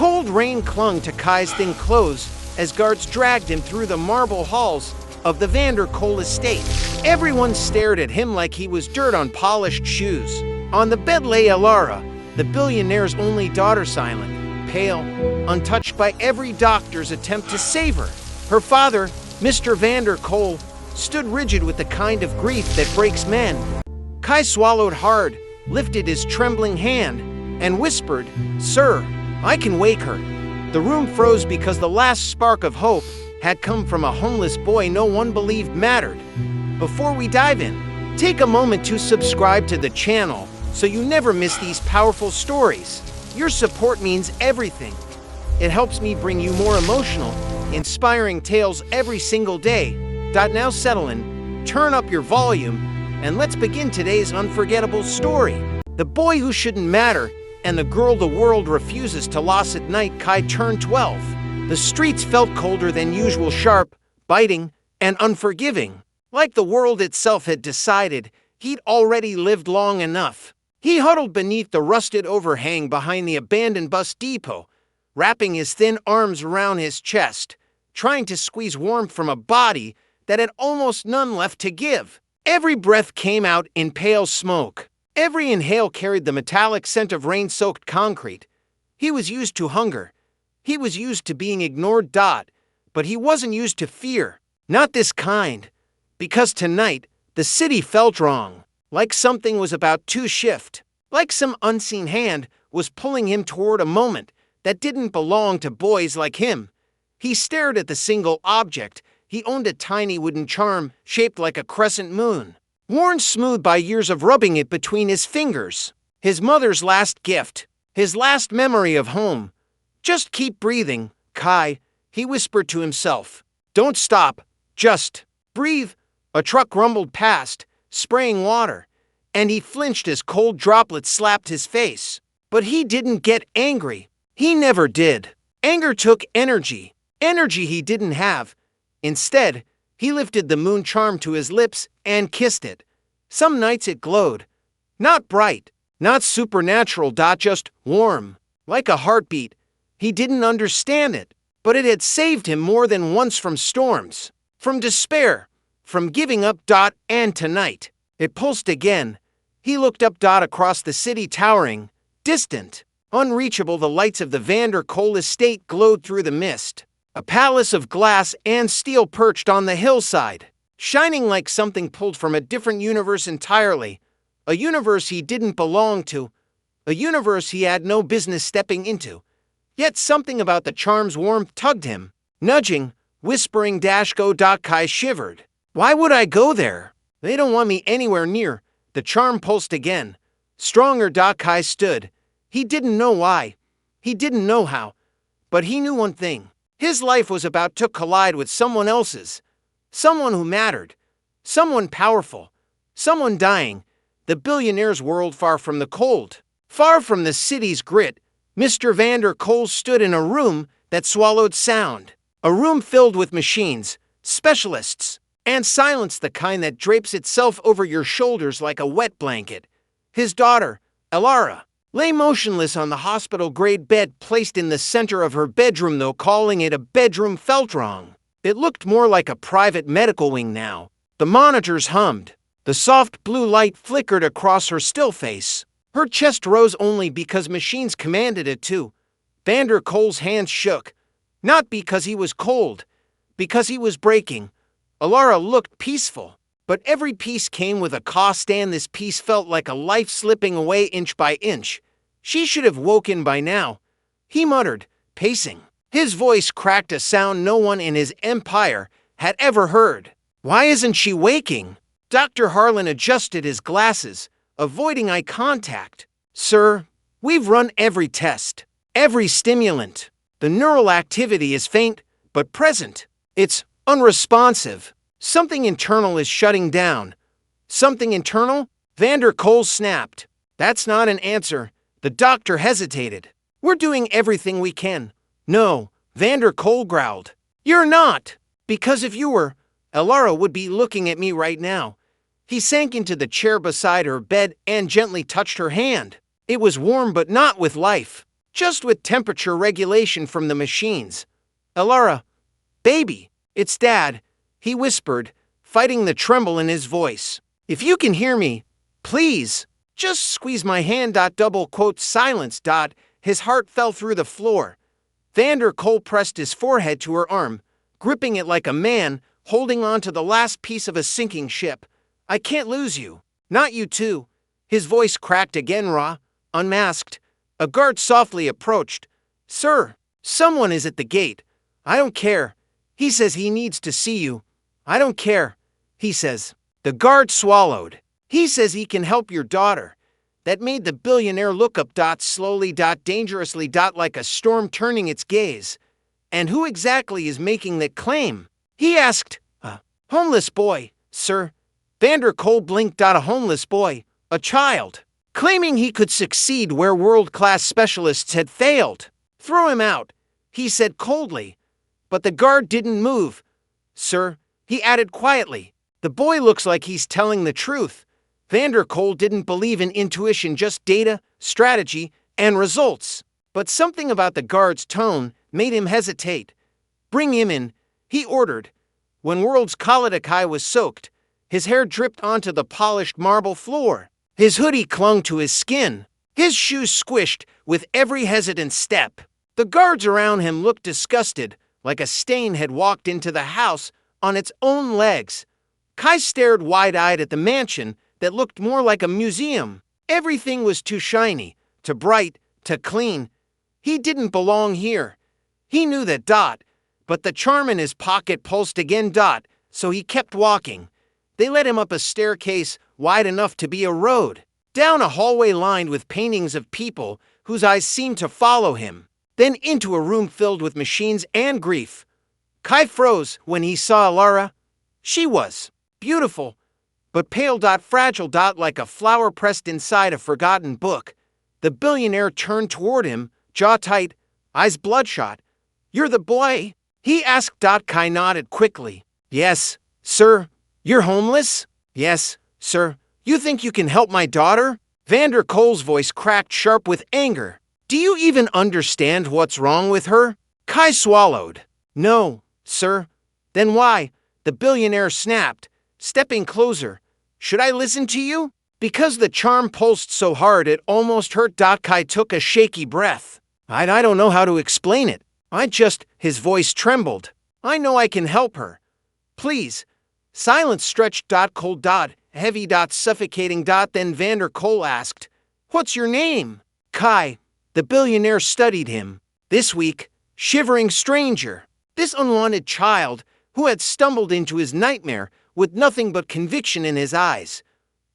Cold rain clung to Kai's thin clothes as guards dragged him through the marble halls of the Vanderkoel estate. Everyone stared at him like he was dirt on polished shoes. On the bed lay Elara, the billionaire's only daughter, silent, pale, untouched by every doctor's attempt to save her. Her father, Mr. Vanderkoel, stood rigid with the kind of grief that breaks men. Kai swallowed hard, lifted his trembling hand, and whispered, "Sir, I can wake her." The room froze because the last spark of hope had come from a homeless boy no one believed mattered. Before we dive in, take a moment to subscribe to the channel so you never miss these powerful stories. Your support means everything. It helps me bring you more emotional, inspiring tales every single day. Now settle in, turn up your volume, and let's begin today's unforgettable story. The boy who shouldn't matter and the girl the world refuses to lose at night. Kai turned 12. The streets felt colder than usual, sharp, biting, and unforgiving. Like the world itself had decided he'd already lived long enough. He huddled beneath the rusted overhang behind the abandoned bus depot, wrapping his thin arms around his chest, trying to squeeze warmth from a body that had almost none left to give. Every breath came out in pale smoke. Every inhale carried the metallic scent of rain-soaked concrete. He was used to hunger. He was used to being ignored, but he wasn't used to fear. Not this kind. Because tonight, the city felt wrong. Like something was about to shift. Like some unseen hand was pulling him toward a moment that didn't belong to boys like him. He stared at the single object. He owned a tiny wooden charm shaped like a crescent moon, worn smooth by years of rubbing it between his fingers. His mother's last gift. His last memory of home. "Just keep breathing, Kai," he whispered to himself. "Don't stop. Just breathe." A truck rumbled past, spraying water, and he flinched as cold droplets slapped his face. But he didn't get angry. He never did. Anger took energy he didn't have. Instead, he lifted the moon charm to his lips and kissed it. Some nights it glowed. Not bright, not supernatural, just warm, like a heartbeat. He didn't understand it, but it had saved him more than once from storms, from despair, from giving up. And tonight, it pulsed again. He looked up across the city, towering, distant, unreachable. The lights of the Vanderkoel estate glowed through the mist. A palace of glass and steel perched on the hillside, shining like something pulled from a different universe entirely. A universe he didn't belong to. A universe he had no business stepping into. Yet something about the charm's warmth tugged him, nudging, whispering, "Go." Kai shivered. "Why would I go there? They don't want me anywhere near." The charm pulsed again. Stronger. Kai stood. He didn't know why. He didn't know how. But he knew one thing. His life was about to collide with someone else's. Someone who mattered. Someone powerful. Someone dying. The billionaire's world, far from the cold. Far from the city's grit. Mr. Vanderkoel stood in a room that swallowed sound. A room filled with machines, specialists, and silence, the kind that drapes itself over your shoulders like a wet blanket. His daughter, Elara, lay motionless on the hospital-grade bed placed in the center of her bedroom, though calling it a bedroom felt wrong. It looked more like a private medical wing now. The monitors hummed. The soft blue light flickered across her still face. Her chest rose only because machines commanded it to. Vanderkoel's hands shook. Not because he was cold, because he was breaking. Elara looked peaceful, but every piece came with a cost, and this piece felt like a life slipping away inch by inch. She should have woken by now, he muttered, pacing. His voice cracked a sound no one in his empire had ever heard. "Why isn't she waking?" Dr. Harlan adjusted his glasses, avoiding eye contact. "Sir, we've run every test, every stimulant. The neural activity is faint, but present. It's unresponsive. Something internal is shutting down." "Something internal?" Vanderkoel snapped. "That's not an answer." The doctor hesitated. "We're doing everything we can." "No," Vanderkoel growled. "You're not. Because if you were, Elara would be looking at me right now." He sank into the chair beside her bed and gently touched her hand. It was warm, but not with life. just with temperature regulation from the machines. Elara, baby, it's Dad, he whispered, fighting the tremble in his voice. If you can hear me, please, just squeeze my hand. Double quote silence. His heart fell through the floor. Vander Cole pressed his forehead to her arm, gripping it like a man holding on to the last piece of a sinking ship. I can't lose you. Not you too. His voice cracked again. Unmasked. A guard softly approached. Sir, someone is at the gate. I don't care. He says he needs to see you. I don't care. He says. The guard swallowed. He says he can help your daughter. That made the billionaire look up. Slowly. Dangerously. Like a storm turning its gaze. And who exactly is making that claim? He asked. A homeless boy, sir. Vander Cole blinked. A homeless boy. A child. Claiming he could succeed where world-class specialists had failed. Throw him out, he said coldly. But the guard didn't move. Sir, he added quietly, the boy looks like he's telling the truth. Vander Cole didn't believe in intuition, just data, strategy, and results. But something about the guard's tone made him hesitate. Bring him in, he ordered. When World's Kaladakai was soaked, his hair dripped onto the polished marble floor. His hoodie clung to his skin. His shoes squished with every hesitant step. The guards around him looked disgusted, like a stain had walked into the house on its own legs. Kai stared wide-eyed at the mansion that looked more like a museum. Everything was too shiny, too bright, too clean. He didn't belong here. He knew that. But the charm in his pocket pulsed again. So he kept walking. They led him up a staircase wide enough to be a road, down a hallway lined with paintings of people whose eyes seemed to follow him, then into a room filled with machines and grief. Kai froze when he saw Elara. She was beautiful, but pale. Fragile. Like a flower pressed inside a forgotten book. The billionaire turned toward him, jaw tight, eyes bloodshot. You're the boy? He asked. Kai nodded quickly. Yes, sir. You're homeless? Yes, sir. You think you can help my daughter? Vander Cole's voice cracked sharp with anger. Do you even understand what's wrong with her? Kai swallowed. No, sir. Then why? The billionaire snapped, stepping closer. Should I listen to you? Because the charm pulsed so hard it almost hurt. Kai took a shaky breath. I don't know how to explain it. His voice trembled. I know I can help her. Please. Silence stretched. Cold. Heavy. Suffocating. Then Vander Cole asked, What's your name? Kai. The billionaire studied him. This week, shivering stranger. This unwanted child who had stumbled into his nightmare with nothing but conviction in his eyes.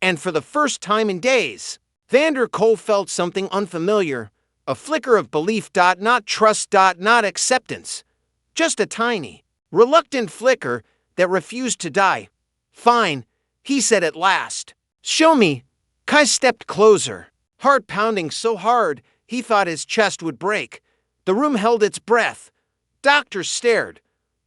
And for the first time in days, Vander Cole felt something unfamiliar. A flicker of belief. Not trust. Not acceptance. Just a tiny, reluctant flicker that refused to die. Fine, he said at last. Show me. Kai stepped closer, heart pounding so hard he thought his chest would break. The room held its breath. Doctors stared.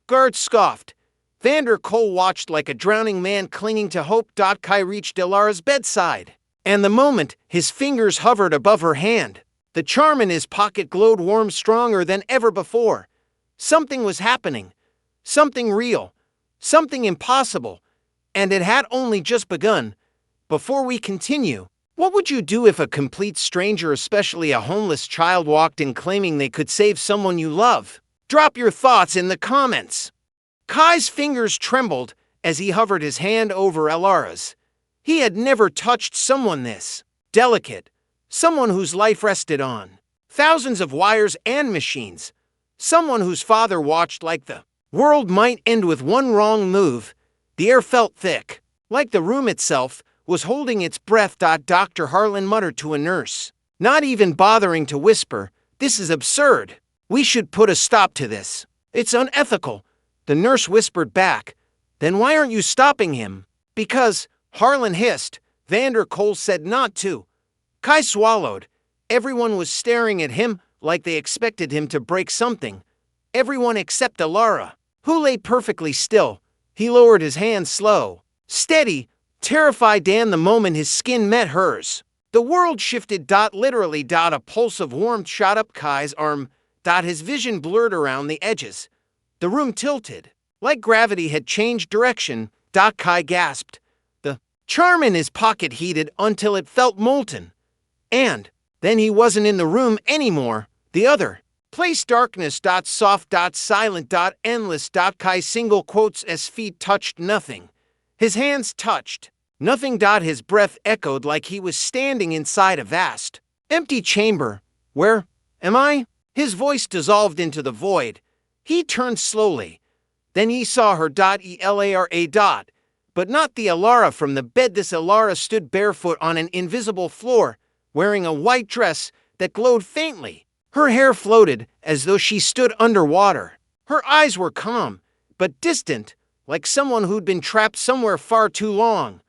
Guards scoffed. Vander Cole watched like a drowning man clinging to hope. Kai reached Elara's bedside, and the moment his fingers hovered above her hand, the charm in his pocket glowed warm, stronger than ever before. Something was happening. Something real. Something impossible, and it had only just begun. Before we continue, what would you do if a complete stranger, especially a homeless child, walked in claiming they could save someone you love? Drop your thoughts in the comments. Kai's fingers trembled as he hovered his hand over Elara's. He had never touched someone this delicate, someone whose life rested on thousands of wires and machines, someone whose father watched like the world might end with one wrong move. The air felt thick, like the room itself was holding its breath. Dr. Harlan muttered to a nurse, not even bothering to whisper, This is absurd. We should put a stop to this. It's unethical. The nurse whispered back, Then why aren't you stopping him? Because, Harlan hissed. Vander Cole said not to. Kai swallowed. Everyone was staring at him like they expected him to break something. Everyone except Elara, who lay perfectly still. He lowered his hand slow, steady, terrified. The moment his skin met hers, The world shifted. Literally. A pulse of warmth shot up Kai's arm. His vision blurred around the edges. The room tilted. Like gravity had changed direction. Kai gasped. The charm in his pocket heated until it felt molten. And then he wasn't in the room anymore. The other place. Darkness. Soft. Silent. Endless. Kai single quotes as feet touched nothing. His hands touched nothing. His breath echoed like he was standing inside a vast, empty chamber. Where am I? His voice dissolved into the void. He turned slowly. Then he saw her. Elara. But not the Elara from the bed. This Elara stood barefoot on an invisible floor, wearing a white dress that glowed faintly. Her hair floated as though she stood underwater. Her eyes were calm, but distant, like someone who'd been trapped somewhere far too long.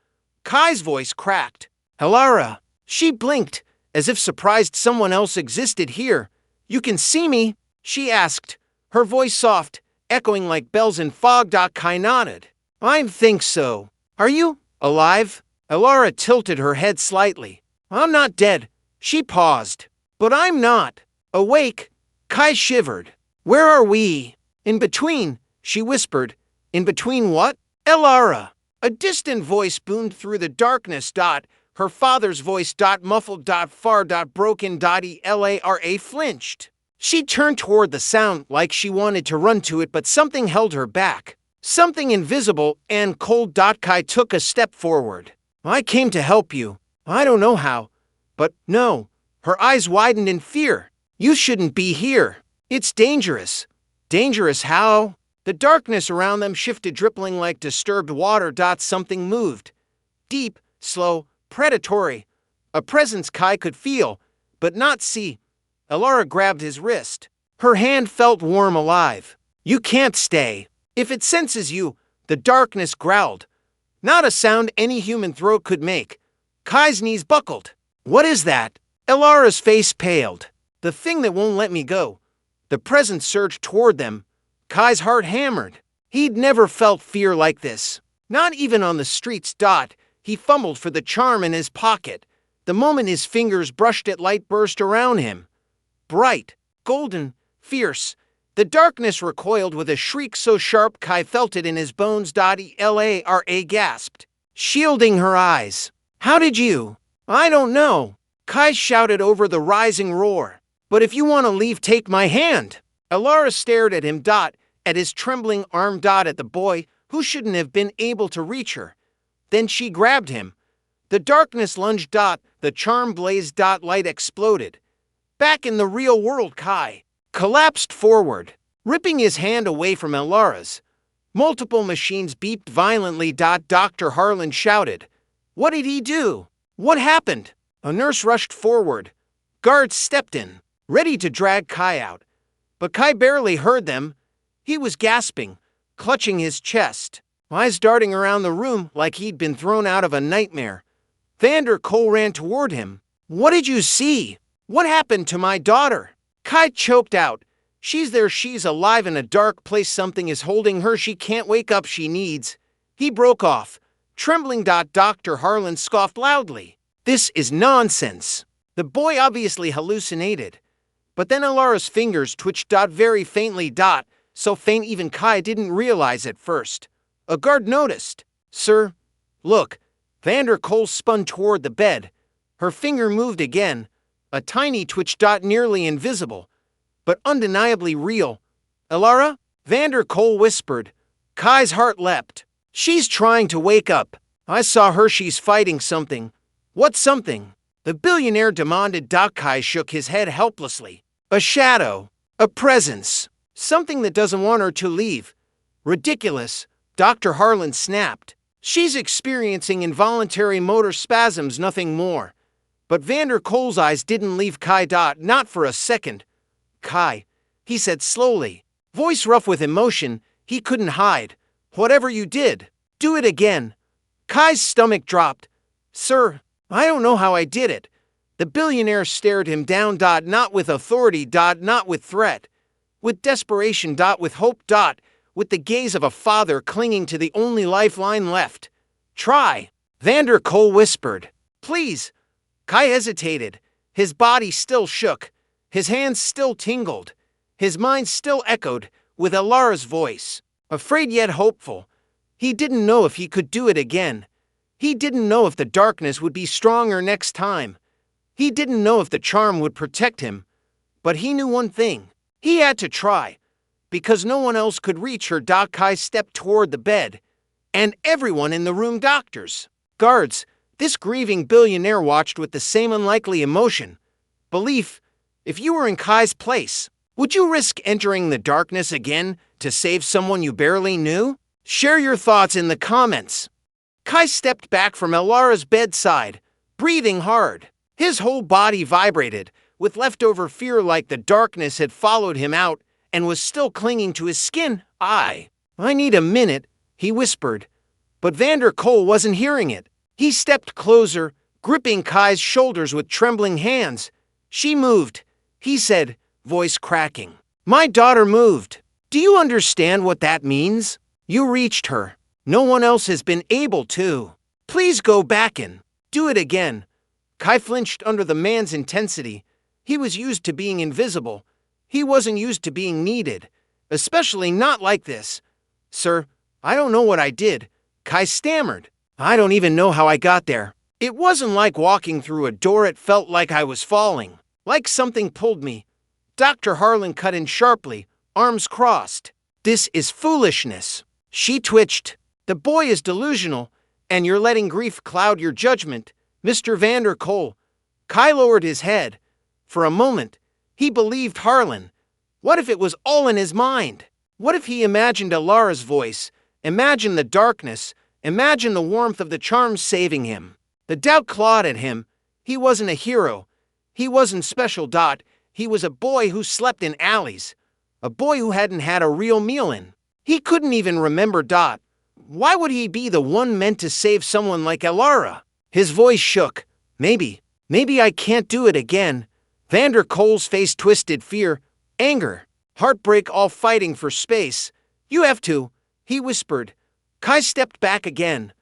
Kai's voice cracked. Elara. She blinked, as if surprised someone else existed here. You can see me? She asked, her voice soft, echoing like bells in fog. Kai nodded. I think so. Are you alive? Elara tilted her head slightly. I'm not dead. She paused. But I'm not awake. Kai shivered. Where are we? In between, she whispered. In between what? Elara. A distant voice boomed through the darkness. Her father's voice. Muffled. Far. Broken. Elara flinched. She turned toward the sound like she wanted to run to it, but something held her back. Something invisible and cold. Kai took a step forward. I came to help you. I don't know how, but no. Her eyes widened in fear. You shouldn't be here. It's dangerous. Dangerous how? The darkness around them shifted, dripping like disturbed water. Something moved. Deep, slow, predatory. A presence Kai could feel, but not see. Elara grabbed his wrist. Her hand felt warm, alive. You can't stay. If it senses you, the darkness growled. Not a sound any human throat could make. Kai's knees buckled. What is that? Elara's face paled. The thing that won't let me go. The presence surged toward them. Kai's heart hammered. He'd never felt fear like this. Not even on the streets. He fumbled for the charm in his pocket. The moment his fingers brushed it, light burst around him. Bright, golden, fierce. The darkness recoiled with a shriek so sharp Kai felt it in his bones. Elara gasped, shielding her eyes. How did you? I don't know. Kai shouted over the rising roar. But if you want to leave, take my hand. Elara stared at him. At his trembling arm. At the boy who shouldn't have been able to reach her. Then she grabbed him. The darkness lunged. The charm blazed. Light exploded. Back in the real world, Kai collapsed forward, ripping his hand away from Elara's. Multiple machines beeped violently. Dr. Harlan shouted. What did he do? What happened? A nurse rushed forward. Guards stepped in, ready to drag Kai out. But Kai barely heard them. He was gasping, clutching his chest, eyes darting around the room like he'd been thrown out of a nightmare. Vander Cole ran toward him. What did you see? What happened to my daughter? Kai choked out. She's there. She's alive in a dark place. Something is holding her. She can't wake up. She needs. He broke off, trembling. Dr. Harlan scoffed loudly. This is nonsense. The boy obviously hallucinated. But then Elara's fingers twitched. Very faintly. So faint even Kai didn't realize at first. A guard noticed. Sir, look. Vander Cole spun toward the bed. Her finger moved again. A tiny twitch. Nearly invisible, but undeniably real. Elara? Vander Cole whispered. Kai's heart leapt. She's trying to wake up. I saw her. She's fighting something. What something? The billionaire demanded. Kai shook his head helplessly. A shadow. A presence. Something that doesn't want her to leave. Ridiculous. Dr. Harlan snapped. She's experiencing involuntary motor spasms, nothing more. But Vander Cole's eyes didn't leave Kai. Not for a second. Kai, he said slowly, voice rough with emotion he couldn't hide. Whatever you did, do it again. Kai's stomach dropped. Sir, I don't know how I did it. The billionaire stared him down. Not with authority. Not with threat. With desperation. With hope. With the gaze of a father clinging to the only lifeline left. Try, Vander Cole whispered. Please. Kai hesitated. His body still shook. His hands still tingled. His mind still echoed with Elara's voice. Afraid yet hopeful. He didn't know if he could do it again. He didn't know if the darkness would be stronger next time. He didn't know if the charm would protect him. But he knew one thing. He had to try. Because no one else could reach her. Kai stepped toward the bed. And everyone in the room, doctors, guards, this grieving billionaire watched with the same unlikely emotion. Belief. If you were in Kai's place, would you risk entering the darkness again to save someone you barely knew? Share your thoughts in the comments. Kai stepped back from Elara's bedside, breathing hard. His whole body vibrated, with leftover fear like the darkness had followed him out and was still clinging to his skin. I need a minute, he whispered. But Vander Cole wasn't hearing it. He stepped closer, gripping Kai's shoulders with trembling hands. She moved, he said, voice cracking. My daughter moved. Do you understand what that means? You reached her. No one else has been able to. Please go back and do it again. Kai flinched under the man's intensity. He was used to being invisible. He wasn't used to being needed, especially not like this. Sir, I don't know what I did. Kai stammered. I don't even know how I got there. It wasn't like walking through a door. It felt like I was falling, like something pulled me. Dr. Harlan cut in sharply, arms crossed. This is foolishness. She twitched. The boy is delusional, and you're letting grief cloud your judgment, Mr. Vander Cole. Kai lowered his head. For a moment, he believed Harlan. What if it was all in his mind? What if he imagined Elara's voice, imagined the darkness, imagined the warmth of the charms saving him? The doubt clawed at him. He wasn't a hero. He wasn't special. He was a boy who slept in alleys. A boy who hadn't had a real meal in. He couldn't even remember. Why would he be the one meant to save someone like Elara? His voice shook. Maybe I can't do it again. Vander Cole's face twisted, fear, anger, heartbreak, all fighting for space. You have to, he whispered. Kai stepped back again.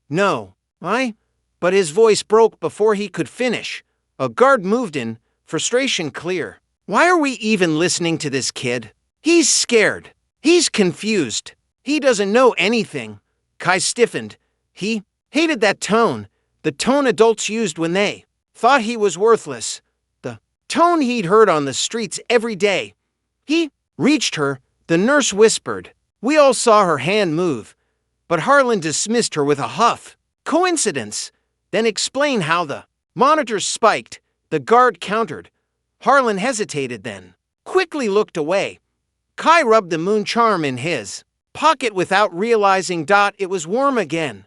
No, but his voice broke before he could finish. A guard moved in, frustration clear. Why are we even listening to this kid? He's scared. He's confused. He doesn't know anything. Kai stiffened. He hated that tone, the tone adults used when they thought he was worthless, the tone he'd heard on the streets every day. He reached her, the nurse whispered. We all saw her hand move, but Harlan dismissed her with a huff. Coincidence. Then explain how the monitors spiked. The guard countered. Harlan hesitated, then quickly looked away. Kai rubbed the moon charm in his pocket without realizing. It was warm again.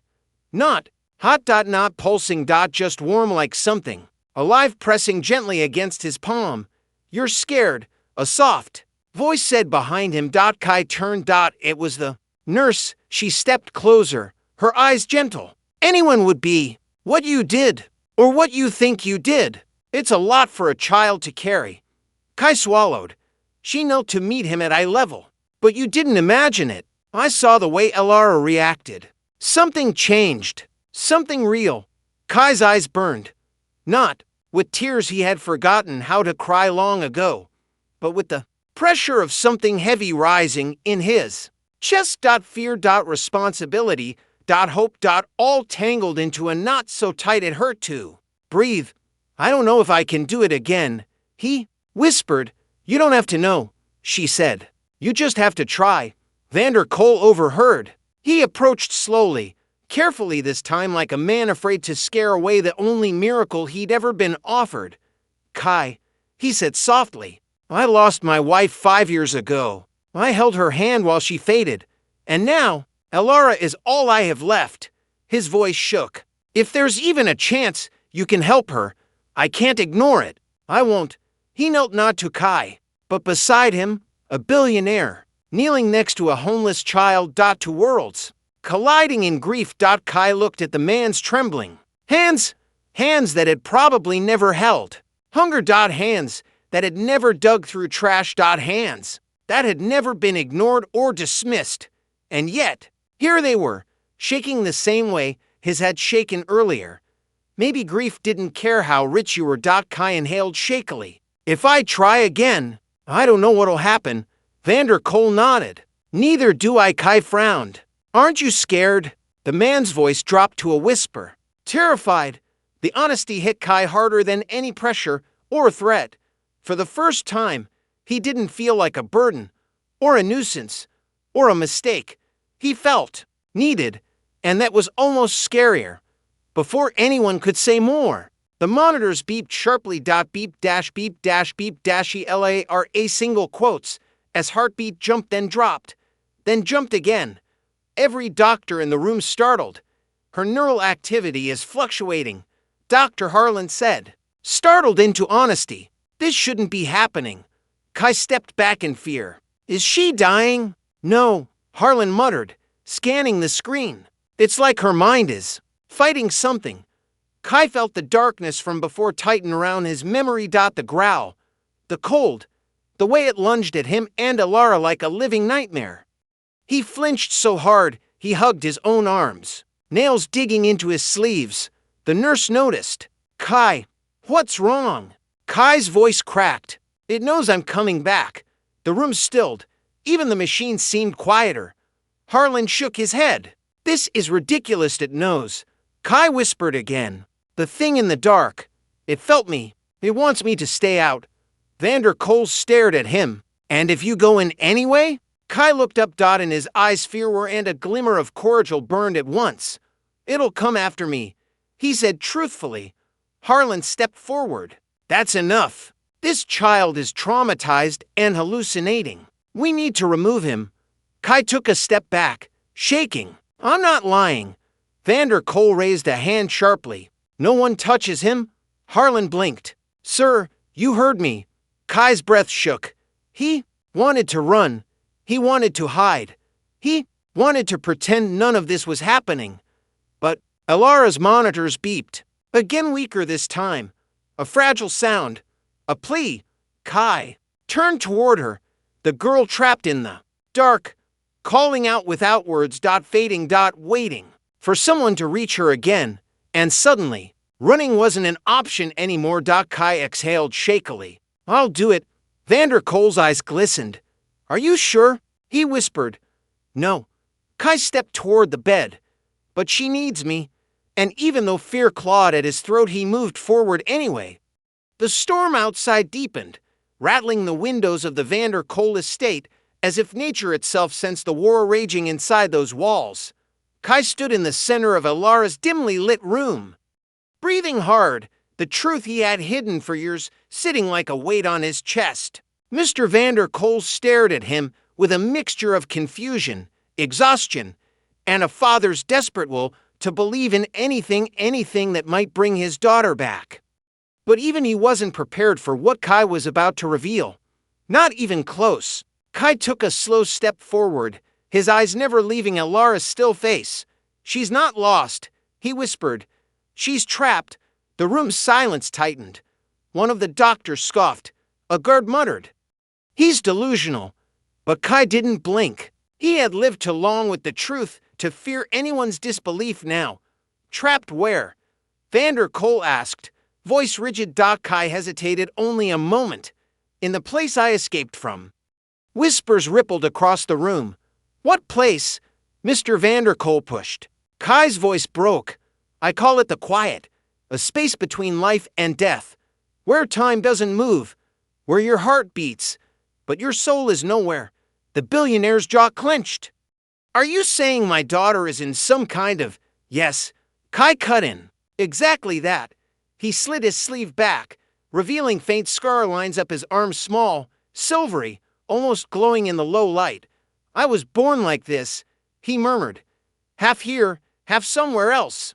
Not hot. Not pulsing. Just warm, like something alive pressing gently against his palm. You're scared, a soft voice said behind him. Kai turned. It was the nurse. She stepped closer, her eyes gentle. Anyone would be. What you did, or what you think you did. It's a lot for a child to carry. Kai swallowed. She knelt to meet him at eye level. But you didn't imagine it. I saw the way Elara reacted. Something changed. Something real. Kai's eyes burned. Not with tears he had forgotten how to cry long ago, but with the pressure of something heavy rising in his chest. Fear. Responsibility. Hope. All tangled into a knot so tight it hurt to breathe. I don't know if I can do it again, he whispered. You don't have to know, she said. You just have to try. Vander Cole overheard. He approached slowly, carefully this time, like a man afraid to scare away the only miracle he'd ever been offered. Kai, he said softly, I lost my wife 5 years ago. I held her hand while she faded. And now, Elara is all I have left. His voice shook. If there's even a chance you can help her, I can't ignore it. I won't. He knelt not to Kai, but beside him, a billionaire, kneeling next to a homeless child. Two worlds colliding in grief. Kai looked at the man's trembling hands that had probably never held hunger. Hands that had never dug through trash. Hands that had never been ignored or dismissed. And yet, here they were, shaking the same way his had shaken earlier. Maybe grief didn't care how rich you were. Kai inhaled shakily. If I try again, I don't know what'll happen. Vander Cole nodded. Neither do I. Kai frowned. Aren't you scared? The man's voice dropped to a whisper. Terrified, the honesty hit Kai harder than any pressure or threat. For the first time, he didn't feel like a burden, or a nuisance, or a mistake. He felt needed, and that was almost scarier. Before anyone could say more, the monitors beeped sharply. Beep dash beep dash beep dash Elara single quotes as heartbeat jumped, then dropped, then jumped again. Every doctor in the room startled. Her neural activity is fluctuating, Dr. Harlan said, startled into honesty. This shouldn't be happening. Kai stepped back in fear. Is she dying? No, Harlan muttered, scanning the screen. It's like her mind is fighting something. Kai felt the darkness from before tighten around his memory. The growl, the cold, the way it lunged at him and Elara like a living nightmare. He flinched so hard he hugged his own arms, nails digging into his sleeves. The nurse noticed. Kai, what's wrong? Kai's voice cracked. It knows I'm coming back. The room stilled. Even the machine seemed quieter. Harlan shook his head. This is ridiculous. It knows. Kai whispered again. The thing in the dark. It felt me. It wants me to stay out. Vander Cole stared at him. And if you go in anyway? Kai looked up. In his eyes fear were and a glimmer of cordial burned at once. It'll come after me, he said truthfully. Harlan stepped forward. That's enough. This child is traumatized and hallucinating. We need to remove him. Kai took a step back, shaking. I'm not lying. Vander Cole raised a hand sharply. No one touches him? Harlan blinked. Sir, you heard me. Kai's breath shook. He wanted to run. He wanted to hide. He wanted to pretend none of this was happening. But Elara's monitors beeped. Again, weaker this time. A fragile sound. A plea. Kai turned toward her, the girl trapped in the dark, calling out without words. Fading. Waiting for someone to reach her again. And suddenly, running wasn't an option anymore. Kai exhaled shakily. I'll do it. Vander Cole's eyes glistened. Are you sure? He whispered. No. Kai stepped toward the bed. But she needs me. And even though fear clawed at his throat, he moved forward anyway. The storm outside deepened, rattling the windows of the Vander Cole estate as if nature itself sensed the war raging inside those walls. Kai stood in the center of Elara's dimly lit room, breathing hard, the truth he had hidden for years sitting like a weight on his chest. Mr. Vander Cole stared at him with a mixture of confusion, exhaustion, and a father's desperate will to believe in anything that might bring his daughter back. But even he wasn't prepared for what Kai was about to reveal. Not even close. Kai took a slow step forward, his eyes never leaving Elara's still face. She's not lost, he whispered. She's trapped. The room's silence tightened. One of the doctors scoffed. A guard muttered. He's delusional. But Kai didn't blink. He had lived too long with the truth to fear anyone's disbelief now. Trapped where? Vander Cole asked, voice rigid. Kai hesitated only a moment. In the place I escaped from. Whispers rippled across the room. What place? Mr. Vander Cole pushed. Kai's voice broke. I call it the quiet, a space between life and death, where time doesn't move, where your heart beats, but your soul is nowhere. The billionaire's jaw clenched. Are you saying my daughter is in some kind of... Yes. Kai cut in. Exactly that. He slid his sleeve back, revealing faint scar lines up his arm, small, silvery, almost glowing in the low light. I was born like this, he murmured. Half here, half somewhere else.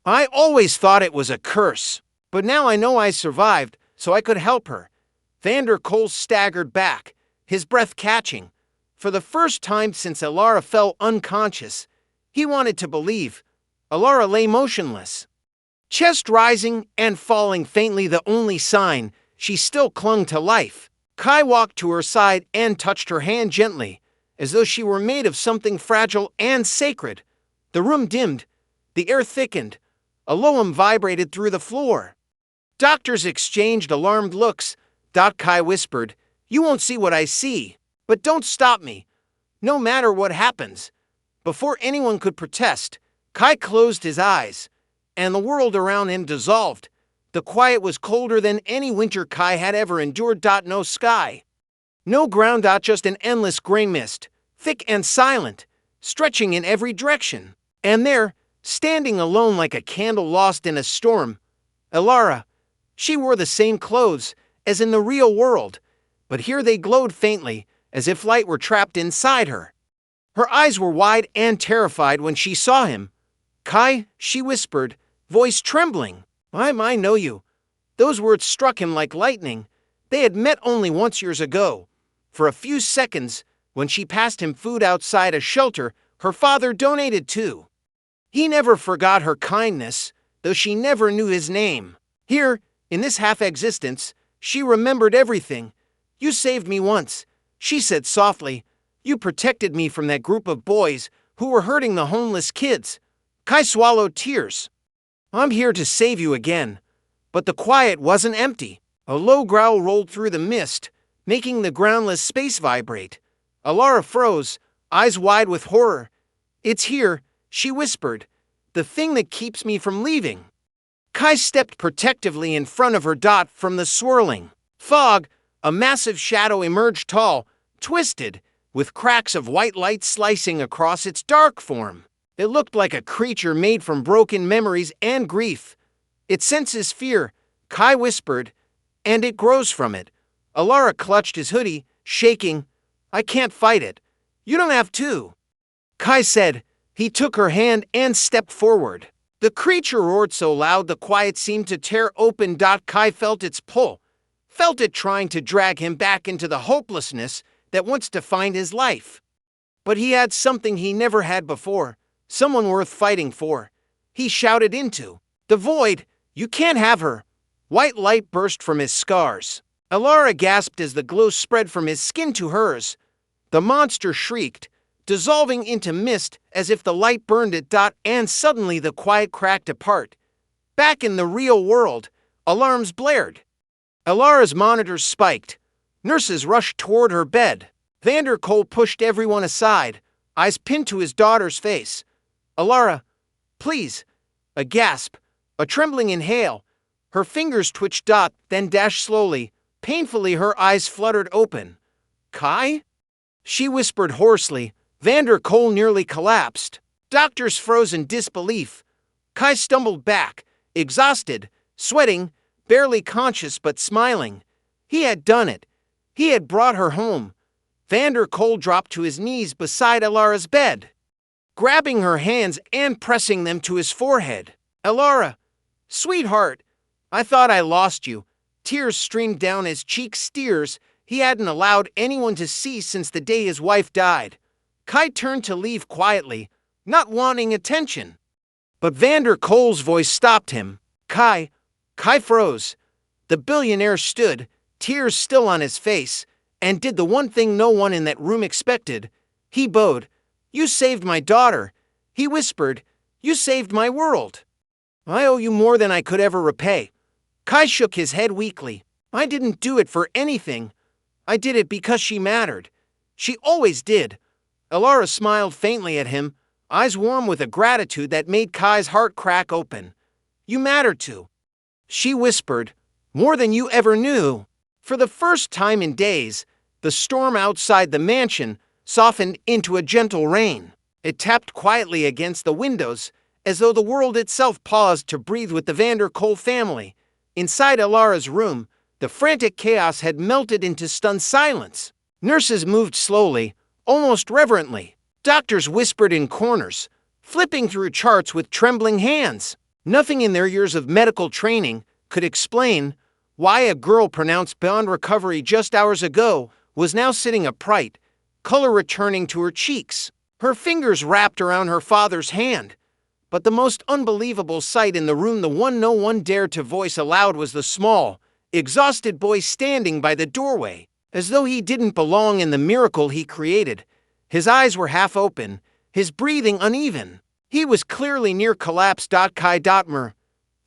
I always thought it was a curse, but now I know I survived, so I could help her. Vander Cole staggered back, his breath catching. For the first time since Elara fell unconscious, he wanted to believe. Elara lay motionless, chest rising and falling faintly, the only sign she still clung to life. Kai walked to her side and touched her hand gently, as though she were made of something fragile and sacred. The room dimmed, the air thickened. A loam vibrated through the floor. Doctors exchanged alarmed looks. Kai whispered, "You won't see what I see, but don't stop me, no matter what happens." Before anyone could protest, Kai closed his eyes, and the world around him dissolved. The quiet was colder than any winter Kai had ever endured. No sky, no ground. Just an endless gray mist, thick and silent, stretching in every direction. And there, standing alone like a candle lost in a storm, Elara. She wore the same clothes as in the real world, but here they glowed faintly, as if light were trapped inside her. Her eyes were wide and terrified when she saw him. "Kai," she whispered, voice trembling. I know you." Those words struck him like lightning. They had met only once years ago. For a few seconds, when she passed him food outside a shelter her father donated to. He never forgot her kindness, though she never knew his name. Here, in this half-existence, she remembered everything. "You saved me once," she said softly. "You protected me from that group of boys who were hurting the homeless kids." Kai swallowed tears. "I'm here to save you again." But the quiet wasn't empty. A low growl rolled through the mist, making the groundless space vibrate. Elara froze, eyes wide with horror. "It's here," she whispered. "The thing that keeps me from leaving." Kai stepped protectively in front of her. From the swirling fog, a massive shadow emerged, tall, twisted, with cracks of white light slicing across its dark form. It looked like a creature made from broken memories and grief. "It senses fear," Kai whispered, "and it grows from it." Elara clutched his hoodie, shaking. "I can't fight it." "You don't have to," Kai said. He took her hand and stepped forward. The creature roared so loud the quiet seemed to tear open. Kai felt its pull, felt it trying to drag him back into the hopelessness that once defined his life. But he had something he never had before, someone worth fighting for. He shouted into the void, "You can't have her!" White light burst from his scars. Elara gasped as the glow spread from his skin to hers. The monster shrieked, dissolving into mist as if the light burned it. And suddenly the quiet cracked apart. Back in the real world, alarms blared. Elara's monitors spiked. Nurses rushed toward her bed. Vanderkoel pushed everyone aside, eyes pinned to his daughter's face. "Elara, please." A gasp, a trembling inhale. Her fingers twitched. Then dashed slowly. Painfully her eyes fluttered open. "Kai?" she whispered hoarsely. Vanderkoel nearly collapsed. Doctors froze in disbelief. Kai stumbled back, exhausted, sweating, barely conscious but smiling. He had done it. He had brought her home. Vanderkoel dropped to his knees beside Elara's bed, grabbing her hands and pressing them to his forehead. "Elara, sweetheart, I thought I lost you." Tears streamed down his cheeks, tears he hadn't allowed anyone to see since the day his wife died. Kai turned to leave quietly, not wanting attention. But Vanderkoel's voice stopped him. "Kai." Kai froze. The billionaire stood, tears still on his face, and did the one thing no one in that room expected. He bowed. "You saved my daughter," he whispered. "You saved my world. I owe you more than I could ever repay." Kai shook his head weakly. "I didn't do it for anything. I did it because she mattered. She always did." Elara smiled faintly at him, eyes warm with a gratitude that made Kai's heart crack open. "You matter too," she whispered, "more than you ever knew." For the first time in days, the storm outside the mansion softened into a gentle rain. It tapped quietly against the windows, as though the world itself paused to breathe with the Vanderkoel family. Inside Elara's room, the frantic chaos had melted into stunned silence. Nurses moved slowly, almost reverently. Doctors whispered in corners, flipping through charts with trembling hands. Nothing in their years of medical training could explain why a girl pronounced beyond recovery just hours ago was now sitting upright, color returning to her cheeks, her fingers wrapped around her father's hand. But the most unbelievable sight in the room, the one no one dared to voice aloud, was the small, exhausted boy standing by the doorway, as though he didn't belong in the miracle he created. His eyes were half open, his breathing uneven. He was clearly near collapse. Kai.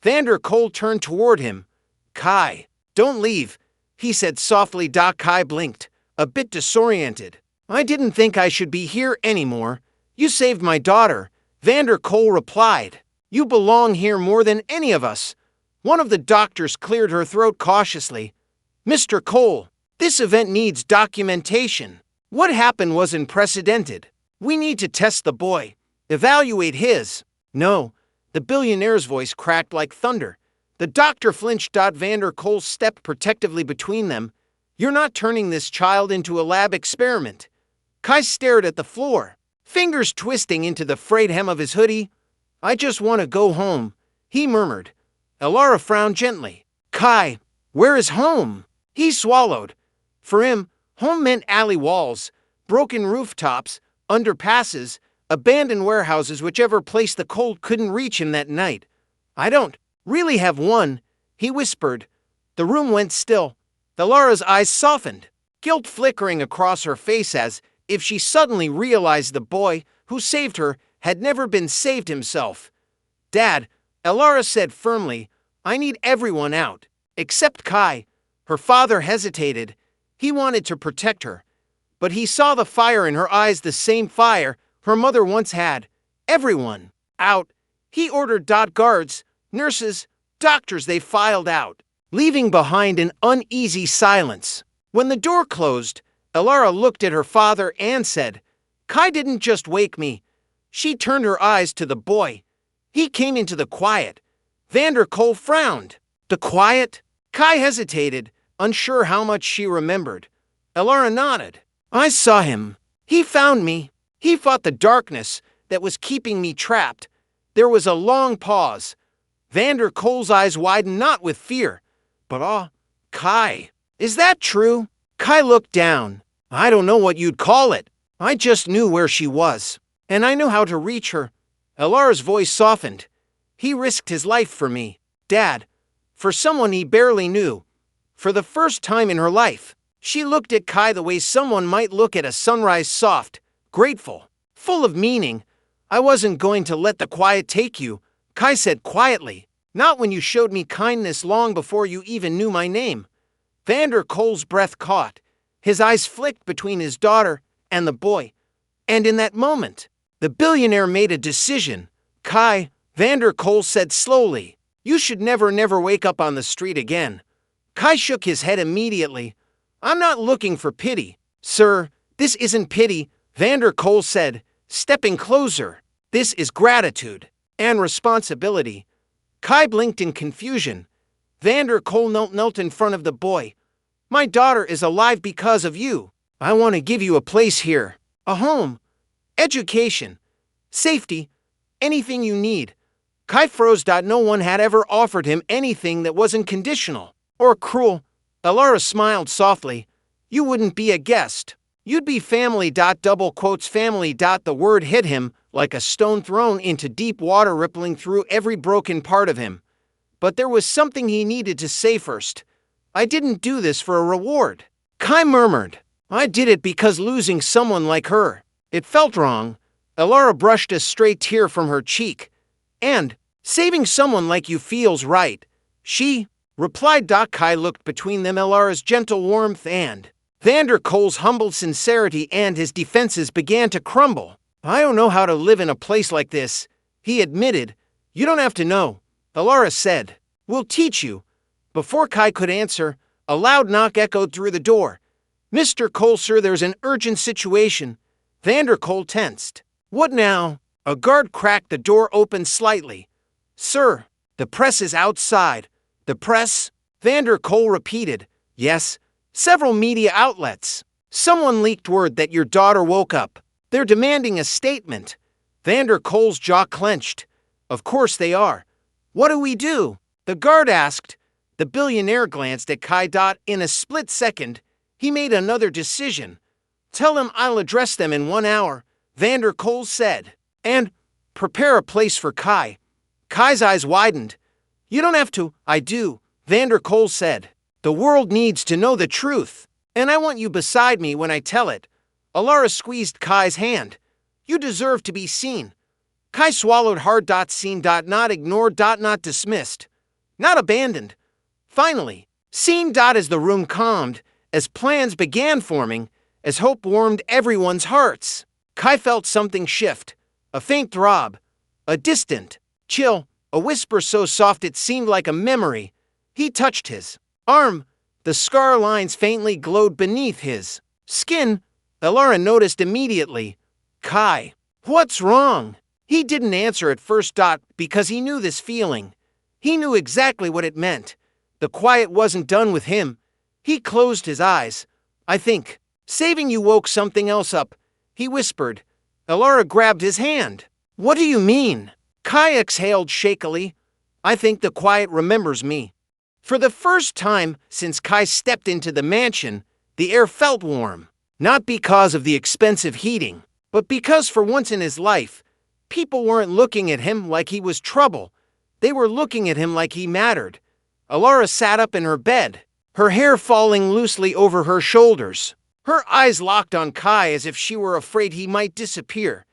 Vander Cole turned toward him. Kai, don't leave, he said softly. Kai blinked, a bit disoriented. I didn't think I should be here anymore. You saved my daughter, Vander Cole replied. You belong here more than any of us. One of the doctors cleared her throat cautiously. Mr. Cole, this event needs documentation. What happened was unprecedented. We need to test the boy, evaluate his. No, the billionaire's voice cracked like thunder. The doctor flinched. Vander Cole stepped protectively between them. You're not turning this child into a lab experiment. Kai stared at the floor, fingers twisting into the frayed hem of his hoodie. I just want to go home, he murmured. Elara frowned gently. Kai, where is home? He swallowed. For him, home meant alley walls, broken rooftops, underpasses, abandoned warehouses, whichever place the cold couldn't reach him that night. I don't really have one, he whispered. The room went still. Elara's eyes softened, guilt flickering across her face as if she suddenly realized the boy who saved her had never been saved himself. Dad, Elara said firmly, I need everyone out, except Kai. Her father hesitated. He wanted to protect her, but he saw the fire in her eyes, the same fire her mother once had. Everyone, out, he ordered. Guards, nurses, doctors, they filed out, leaving behind an uneasy silence. When the door closed, Elara looked at her father and said, Kai didn't just wake me. She turned her eyes to the boy. He came into the quiet. Vander Cole frowned. The quiet? Kai hesitated, unsure how much she remembered. Elara nodded. I saw him. He found me. He fought the darkness that was keeping me trapped. There was a long pause. Vander Cole's eyes widened, not with fear, but awe. Kai, is that true? Kai looked down. I don't know what you'd call it. I just knew where she was, and I knew how to reach her. Elara's voice softened. He risked his life for me, Dad, for someone he barely knew. For the first time in her life, she looked at Kai the way someone might look at a sunrise, soft, grateful, full of meaning. I wasn't going to let the quiet take you, Kai said quietly. Not when you showed me kindness long before you even knew my name. Vander Cole's breath caught. His eyes flicked between his daughter and the boy. And in that moment, the billionaire made a decision. Kai, Vander Cole said slowly, you should never wake up on the street again. Kai shook his head immediately. I'm not looking for pity. Sir, this isn't pity, Vander Cole said, stepping closer. This is gratitude and responsibility. Kai blinked in confusion. Vander Cole knelt in front of the boy. My daughter is alive because of you. I want to give you a place here, a home, education, safety, anything you need. Kai froze. No one had ever offered him anything that wasn't conditional or cruel. Elara smiled softly. You wouldn't be a guest. You'd be family. Double quotes family. The word hit him like a stone thrown into deep water, rippling through every broken part of him. But there was something he needed to say first. I didn't do this for a reward, Kai murmured. I did it because losing someone like her, it felt wrong. Elara brushed a stray tear from her cheek. And saving someone like you feels right. She replied. Kai looked between them. Elara's gentle warmth and Vander Cole's humble sincerity, and his defenses began to crumble. I don't know how to live in a place like this, he admitted. You don't have to know, Elara said. We'll teach you. Before Kai could answer, a loud knock echoed through the door. Mr. Cole, sir, there's an urgent situation. Vander Cole tensed. What now? A guard cracked the door open slightly. Sir, the press is outside. The press? Vander Cole repeated. Yes, several media outlets. Someone leaked word that your daughter woke up. They're demanding a statement. Vander Cole's jaw clenched. Of course they are. What do we do? The guard asked. The billionaire glanced at Kai. In a split second, he made another decision. Tell him I'll address them in 1 hour, Vander Cole said. And prepare a place for Kai. Kai's eyes widened. You don't have to. I do, Vander Cole said. The world needs to know the truth, and I want you beside me when I tell it. Elara squeezed Kai's hand. You deserve to be seen. Kai swallowed hard. Seen. Not ignored. Not dismissed. not abandoned. Finally, scene. As the room calmed, as plans began forming, as hope warmed everyone's hearts, Kai felt something shift, a faint throb, a distant chill, a whisper so soft it seemed like a memory. He touched his arm. The scar lines faintly glowed beneath his skin. Elara noticed immediately. Kai, what's wrong? He didn't answer at first. Because he knew this feeling. He knew exactly what it meant. The quiet wasn't done with him. He closed his eyes. I think saving you woke something else up, he whispered. Elara grabbed his hand. What do you mean? Kai exhaled shakily. I think the quiet remembers me. For the first time since Kai stepped into the mansion, the air felt warm. Not because of the expensive heating, but because for once in his life, people weren't looking at him like he was trouble. They were looking at him like he mattered. Elara sat up in her bed, her hair falling loosely over her shoulders. Her eyes locked on Kai as if she were afraid he might disappear.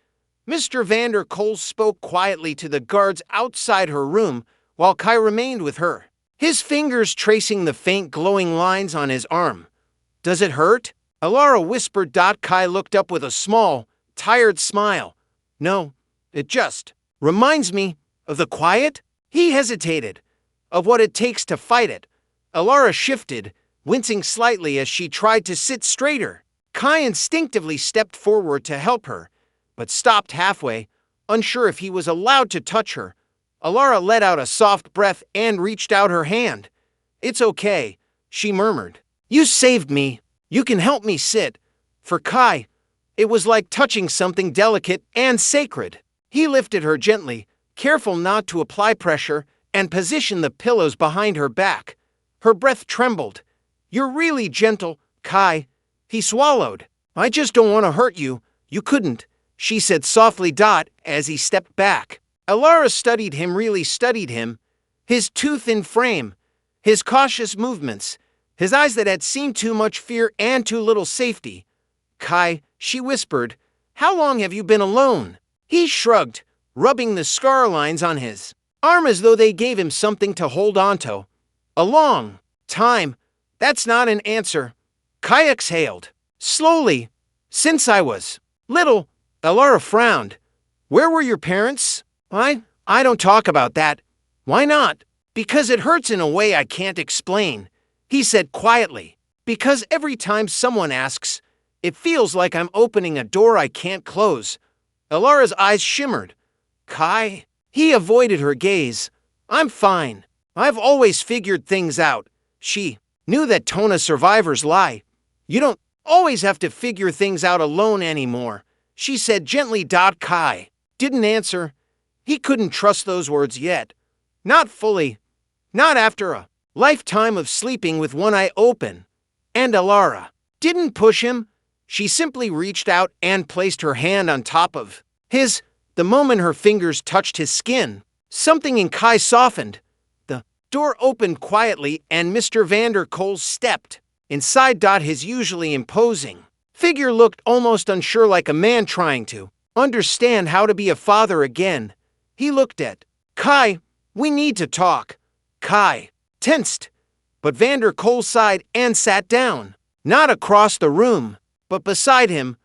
Mr. Vander Kolk spoke quietly to the guards outside her room while Kai remained with her, his fingers tracing the faint glowing lines on his arm. Does it hurt? Elara whispered. Kai looked up with a small, tired smile. No, it just reminds me of the quiet. He hesitated, of what it takes to fight it. Elara shifted, wincing slightly as she tried to sit straighter. Kai instinctively stepped forward to help her, but stopped halfway, unsure if he was allowed to touch her. Elara let out a soft breath and reached out her hand. It's okay, she murmured. You saved me. You can help me sit. For Kai, it was like touching something delicate and sacred. He lifted her gently, careful not to apply pressure, and positioned the pillows behind her back. Her breath trembled. You're really gentle, Kai. He swallowed. I just don't want to hurt you. You couldn't, she said softly. As he stepped back, Elara really studied him. His too-thin frame, his cautious movements, his eyes that had seen too much fear and too little safety. Kai, she whispered, how long have you been alone? He shrugged, rubbing the scar lines on his arm as though they gave him something to hold onto. A long time. That's not an answer. Kai exhaled. Slowly. Since I was little. Elara frowned. Where were your parents? I don't talk about that. Why not? Because it hurts in a way I can't explain, he said quietly. Because every time someone asks, it feels like I'm opening a door I can't close. Elara's eyes shimmered. Kai? He avoided her gaze. I'm fine. I've always figured things out. She knew that Tona survivors lie. You don't always have to figure things out alone anymore, she said gently. Kai didn't answer. He couldn't trust those words yet. Not fully. Not after a lifetime of sleeping with one eye open. And Elara didn't push him. She simply reached out and placed her hand on top of his. The moment her fingers touched his skin, something in Kai softened. The door opened quietly and Mr. Vander Kolk stepped inside. His usually imposing figure looked almost unsure, like a man trying to understand how to be a father again. He looked at Kai. We need to talk. Kai tensed, but Vander Kolk sighed and sat down, not across the room, but beside him.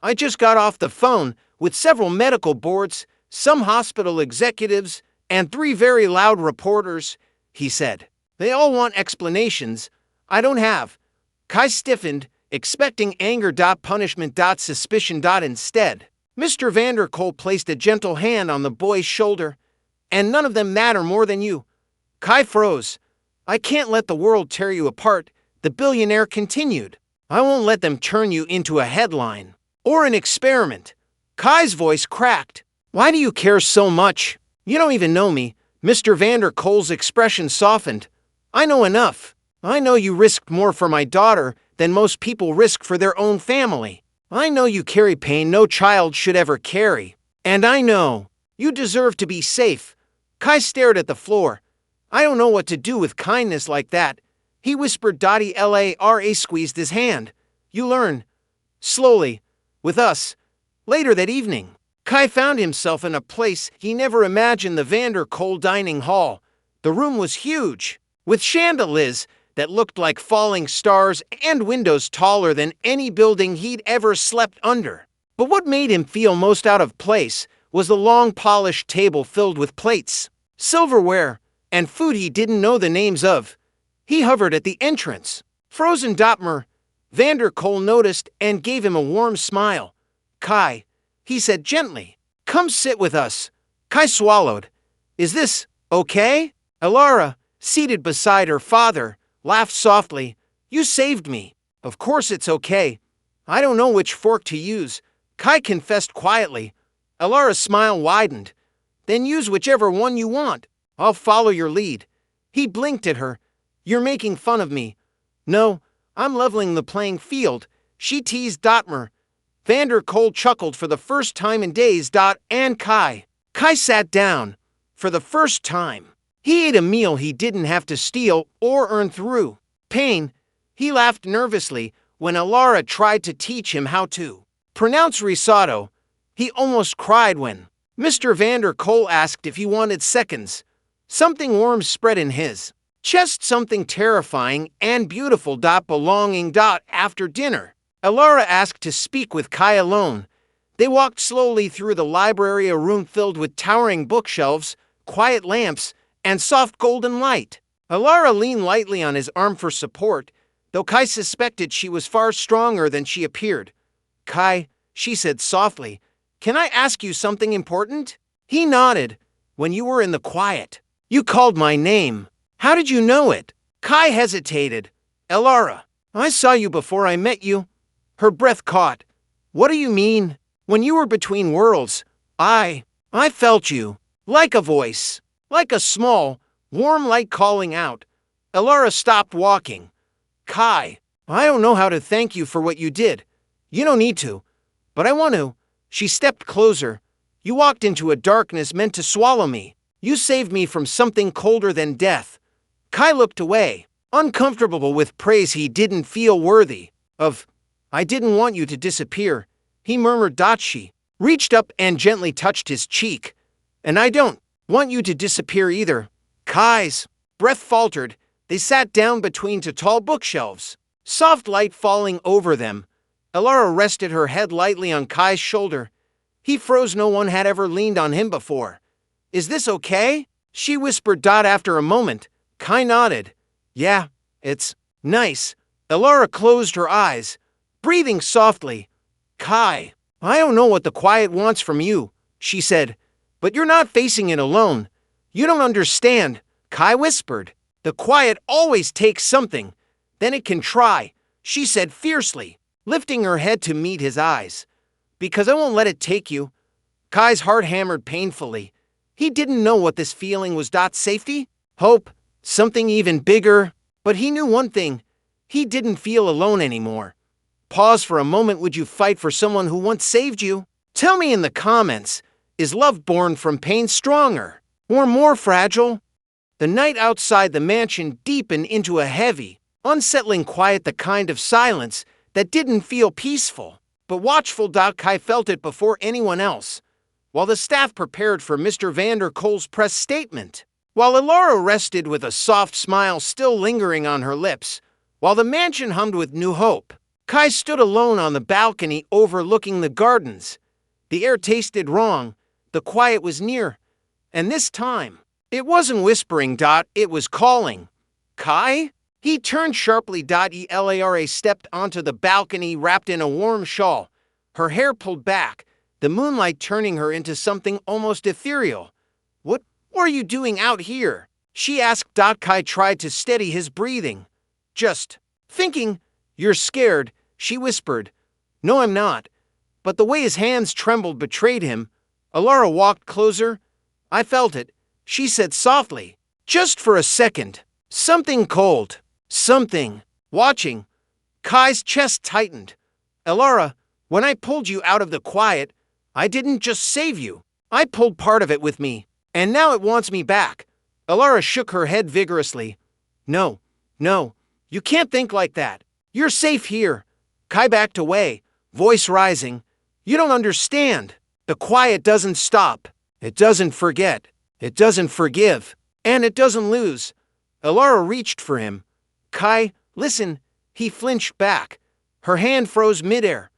I just got off the phone with several medical boards, some hospital executives, and 3 very loud reporters, he said. They all want explanations. I don't have. Kai stiffened, expecting anger. Punishment. Suspicion. Instead, Mr. Vander Kolk placed a gentle hand on the boy's shoulder. And none of them matter more than you. Kai froze. I can't let the world tear you apart, the billionaire continued. I won't let them turn you into a headline or an experiment. Kai's voice cracked. Why do you care so much? You don't even know me. Mr. Vander Kolk's expression softened. I know enough. I know you risked more for my daughter than most people risk for their own family. I know you carry pain no child should ever carry. And I know you deserve to be safe. Kai stared at the floor. I don't know what to do with kindness like that, he whispered. Elara squeezed his hand. You learn. Slowly. With us. Later that evening, Kai found himself in a place he never imagined, the Vander Kolk dining hall. The room was huge, with chandeliers that looked like falling stars and windows taller than any building he'd ever slept under. But what made him feel most out of place was the long polished table filled with plates, silverware, and food he didn't know the names of. He hovered at the entrance. Frozen Dotmer Vanderkoel noticed and gave him a warm smile. "Kai," he said gently, "come sit with us." Kai swallowed. "Is this okay?" Elara, seated beside her father, laughed softly. "You saved me." "Of course it's okay. I don't know which fork to use," Kai confessed quietly. Elara's smile widened. "Then use whichever one you want. I'll follow your lead." He blinked at her. "You're making fun of me." "No, I'm leveling the playing field," she teased Dotmer. Vanderkoel chuckled for the first time in days. And Kai sat down. For the first time, he ate a meal he didn't have to steal or earn through pain. He laughed nervously when Elara tried to teach him how to pronounce risotto. He almost cried when Mr. Vanderkoel asked if he wanted seconds. Something warm spread in his chest, something terrifying and beautiful. Belonging. After dinner, Elara asked to speak with Kai alone. They walked slowly through the library, a room filled with towering bookshelves, quiet lamps, and soft golden light. Elara leaned lightly on his arm for support, though Kai suspected she was far stronger than she appeared. "Kai," she said softly, "can I ask you something important?" He nodded. "When you were in the quiet, you called my name. How did you know it?" Kai hesitated. "Elara, I saw you before I met you." Her breath caught. "What do you mean?" "When you were between worlds, I felt you. Like a voice. Like a small, warm light calling out." Elara stopped walking. "Kai, I don't know how to thank you for what you did. You don't need to. But I want to." She stepped closer. "You walked into a darkness meant to swallow me. You saved me from something colder than death." Kai looked away, uncomfortable with praise he didn't feel worthy of. "I didn't want you to disappear," he murmured. She reached up and gently touched his cheek. "And I don't want you to disappear either." Kai's breath faltered. They sat down between two tall bookshelves, soft light falling over them. Elara rested her head lightly on Kai's shoulder. He froze. No one had ever leaned on him before. "Is this okay?" she whispered. After a moment, Kai nodded. "Yeah, it's nice." Elara closed her eyes, breathing softly. "Kai, I don't know what the quiet wants from you," she said, "but you're not facing it alone. You don't understand," Kai whispered. "The quiet always takes something. Then it can try," she said fiercely, lifting her head to meet his eyes. "Because I won't let it take you." Kai's heart hammered painfully. He didn't know what this feeling was. Safety? Hope? Something even bigger? But he knew one thing. He didn't feel alone anymore. Pause for a moment. Would you fight for someone who once saved you? Tell me in the comments, is love born from pain stronger or more fragile? The night outside the mansion deepened into a heavy, unsettling quiet, the kind of silence that didn't feel peaceful, but watchful. Kai felt it before anyone else. While the staff prepared for Mr. Vanderkoel's press statement, while Elara rested with a soft smile still lingering on her lips, while the mansion hummed with new hope, Kai stood alone on the balcony overlooking the gardens. The air tasted wrong, the quiet was near, and this time, it wasn't whispering. It was calling. "Kai?" He turned sharply. Elara stepped onto the balcony wrapped in a warm shawl, her hair pulled back, the moonlight turning her into something almost ethereal. What are you doing out here?" she asked. Kai tried to steady his breathing. "Just thinking." "You're scared," she whispered. "No, I'm not." But the way his hands trembled betrayed him. Elara walked closer. "I felt it," she said softly. "Just for a second. Something cold. Something watching." Kai's chest tightened. "Elara, when I pulled you out of the quiet, I didn't just save you. I pulled part of it with me, and now it wants me back." Elara shook her head vigorously. No, you can't think like that. You're safe here." Kai backed away, voice rising. "You don't understand. The quiet doesn't stop. It doesn't forget. It doesn't forgive." And it doesn't lose. Elara reached for him. Kai, listen. He flinched back. Her hand froze midair.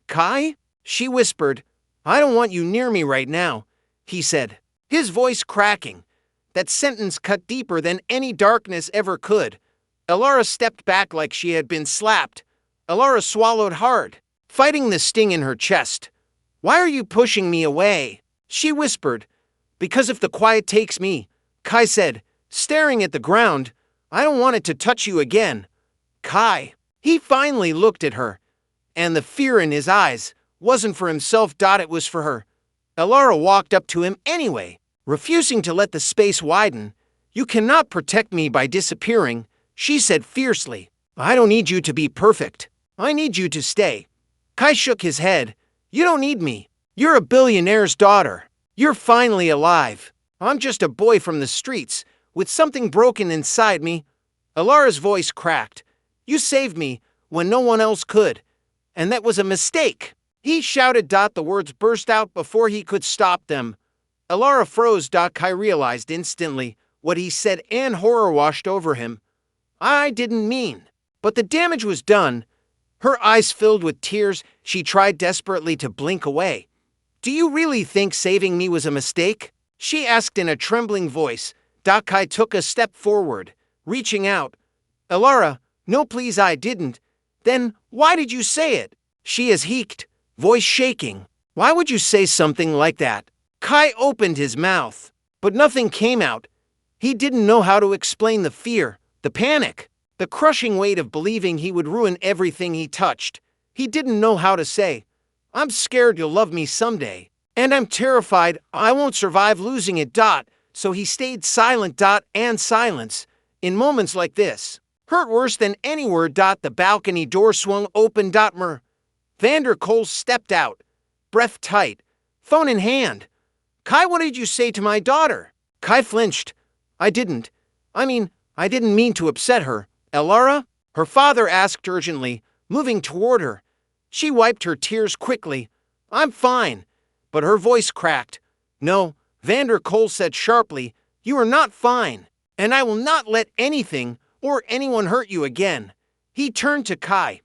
Kai? She whispered. I don't want you near me right now, he said, his voice cracking. That sentence cut deeper than any darkness ever could. Elara stepped back like she had been slapped. Elara swallowed hard, fighting the sting in her chest. Why are you pushing me away? She whispered. Because if the quiet takes me, Kai said, staring at the ground. I don't want it to touch you again. Kai. He finally looked at her, and the fear in his eyes wasn't for himself. It was for her. Elara walked up to him anyway, refusing to let the space widen. You cannot protect me by disappearing, she said fiercely. I don't need you to be perfect. I need you to stay. Kai shook his head. You don't need me. You're a billionaire's daughter. You're finally alive. I'm just a boy from the streets with something broken inside me. Elara's voice cracked. You saved me when no one else could. And that was a mistake. He shouted. The words burst out before he could stop them. Elara froze. Kai realized instantly what he said, and horror washed over him. I didn't mean. But the damage was done. Her eyes filled with tears. She tried desperately to blink away. Do you really think saving me was a mistake? She asked in a trembling voice. Kai took a step forward, reaching out. Elara, no please, I didn't. Then why did you say it? She hissed, voice shaking. Why would you say something like that? Kai opened his mouth, but nothing came out. He didn't know how to explain the fear, the panic, the crushing weight of believing he would ruin everything he touched. He didn't know how to say, I'm scared you'll love me someday, and I'm terrified I won't survive losing it. So he stayed silent. And silence, in moments like this, hurt worse than any word. The balcony door swung open. Vander Kol stepped out, breath tight, phone in hand. Kai, what did you say to my daughter? Kai flinched. I didn't mean to upset her. Elara? Her father asked urgently, moving toward her. She wiped her tears quickly. I'm fine. But her voice cracked. No, Vander Kol said sharply, you are not fine, and I will not let anything or anyone hurt you again. He turned to Kai.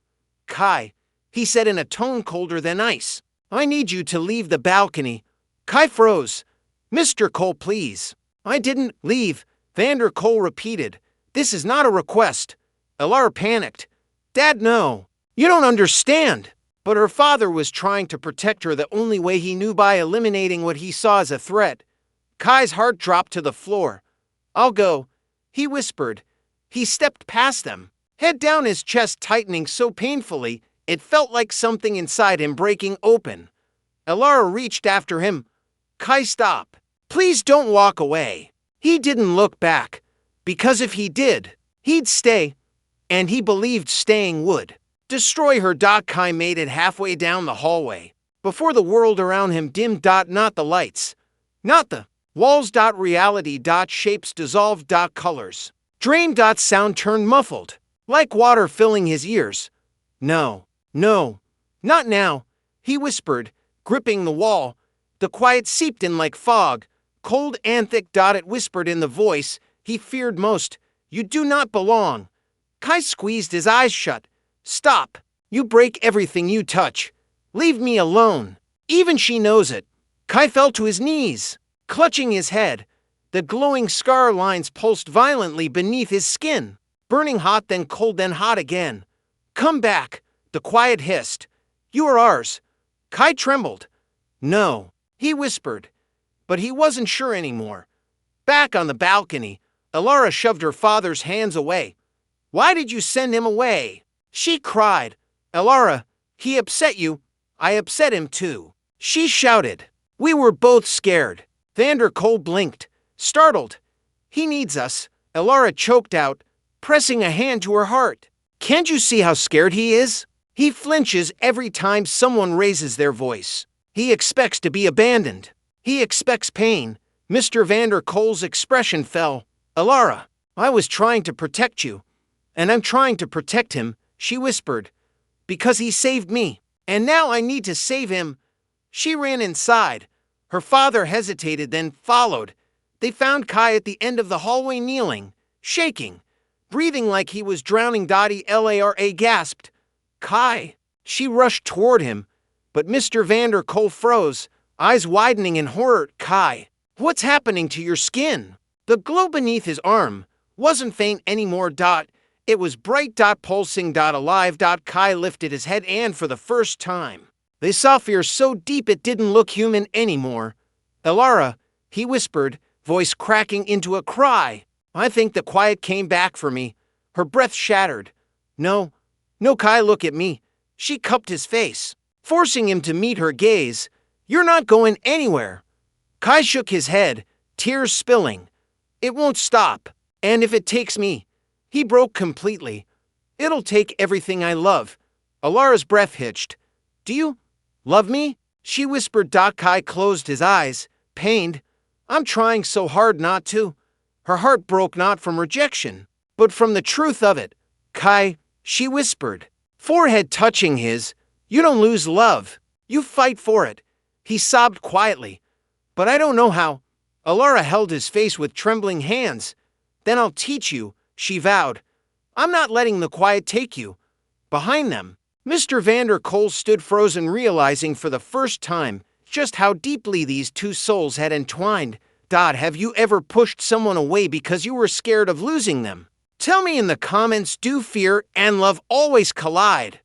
Kai, he said in a tone colder than ice, I need you to leave the balcony. Kai froze. Mr. Kol, please. I didn't leave, Vander Kol repeated. This is not a request. Elara panicked. Dad, no. You don't understand. But her father was trying to protect her the only way he knew, by eliminating what he saw as a threat. Kai's heart dropped to the floor. I'll go, he whispered. He stepped past them, head down, his chest tightening so painfully it felt like something inside him breaking open. Elara reached after him. Kai, stop. Please don't walk away. He didn't look back, because if he did, he'd stay, and he believed staying would destroy her. Kai made it halfway down the hallway before the world around him dimmed. Not the lights, not the walls. Reality. Shapes dissolved. Colors drained. Sound turned muffled, like water filling his ears. No, not now, he whispered, gripping the wall. The quiet seeped in like fog, cold and thick. It whispered in the voice he feared most. You do not belong. Kai squeezed his eyes shut. Stop. You break everything you touch. Leave me alone. Even she knows it. Kai fell to his knees, clutching his head. The glowing scar lines pulsed violently beneath his skin, burning hot, then cold, then hot again. Come back, the quiet hissed. You are ours. Kai trembled. No, he whispered, but he wasn't sure anymore. Back on the balcony, Elara shoved her father's hands away. Why did you send him away? She cried. Elara, he upset you. I upset him too. She shouted. We were both scared. Vander Kol blinked, startled. He needs us, Elara choked out, pressing a hand to her heart. Can't you see how scared he is? He flinches every time someone raises their voice. He expects to be abandoned. He expects pain. Mr. Vander Kol's expression fell. Elara, I was trying to protect you, and I'm trying to protect him, she whispered, because he saved me, and now I need to save him. She ran inside. Her father hesitated, then followed. They found Kai at the end of the hallway kneeling, shaking, breathing like he was drowning. Elara gasped. Kai! She rushed toward him, but Mr. Vander Kolk froze, eyes widening in horror. Kai, what's happening to your skin? The glow beneath his arm wasn't faint anymore. It was bright. Pulsing. Alive. Kai lifted his head, and for the first time, they saw fear so deep it didn't look human anymore. Elara, he whispered, voice cracking into a cry. I think the quiet came back for me. Her breath shattered. No, Kai, look at me. She cupped his face, forcing him to meet her gaze. You're not going anywhere. Kai shook his head, tears spilling. It won't stop. And if it takes me, he broke completely. It'll take everything I love. Alara's breath hitched. Do you love me? She whispered. Kai closed his eyes, pained. I'm trying so hard not to. Her heart broke not from rejection, but from the truth of it. Kai, she whispered, forehead touching his, you don't lose love. You fight for it. He sobbed quietly. But I don't know how. Elara held his face with trembling hands. Then I'll teach you, she vowed. I'm not letting the quiet take you. Behind them, Mr. Vander Kolk stood frozen, realizing for the first time just how deeply these two souls had entwined. Have you ever pushed someone away because you were scared of losing them? Tell me in the comments. Do fear and love always collide?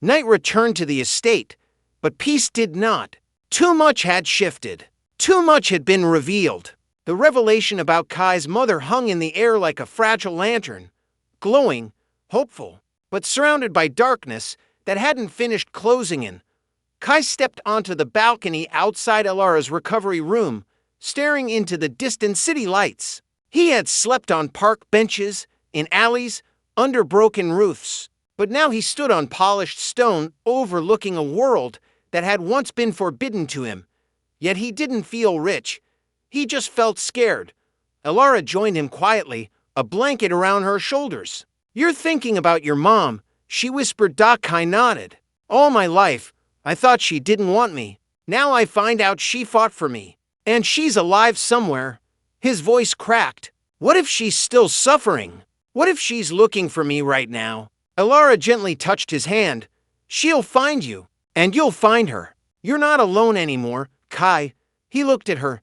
Night returned to the estate, but peace did not. Too much had shifted. Too much had been revealed. The revelation about Kai's mother hung in the air like a fragile lantern, glowing, hopeful, but surrounded by darkness that hadn't finished closing in. Kai stepped onto the balcony outside Elara's recovery room, staring into the distant city lights. He had slept on park benches, in alleys, under broken roofs, but now he stood on polished stone, overlooking a world that had once been forbidden to him. Yet he didn't feel rich. He just felt scared. Elara joined him quietly, a blanket around her shoulders. You're thinking about your mom, she whispered. Kai nodded. All my life, I thought she didn't want me. Now I find out she fought for me. And she's alive somewhere. His voice cracked. What if she's still suffering? What if she's looking for me right now? Elara gently touched his hand. She'll find you, and you'll find her. You're not alone anymore, Kai. He looked at her.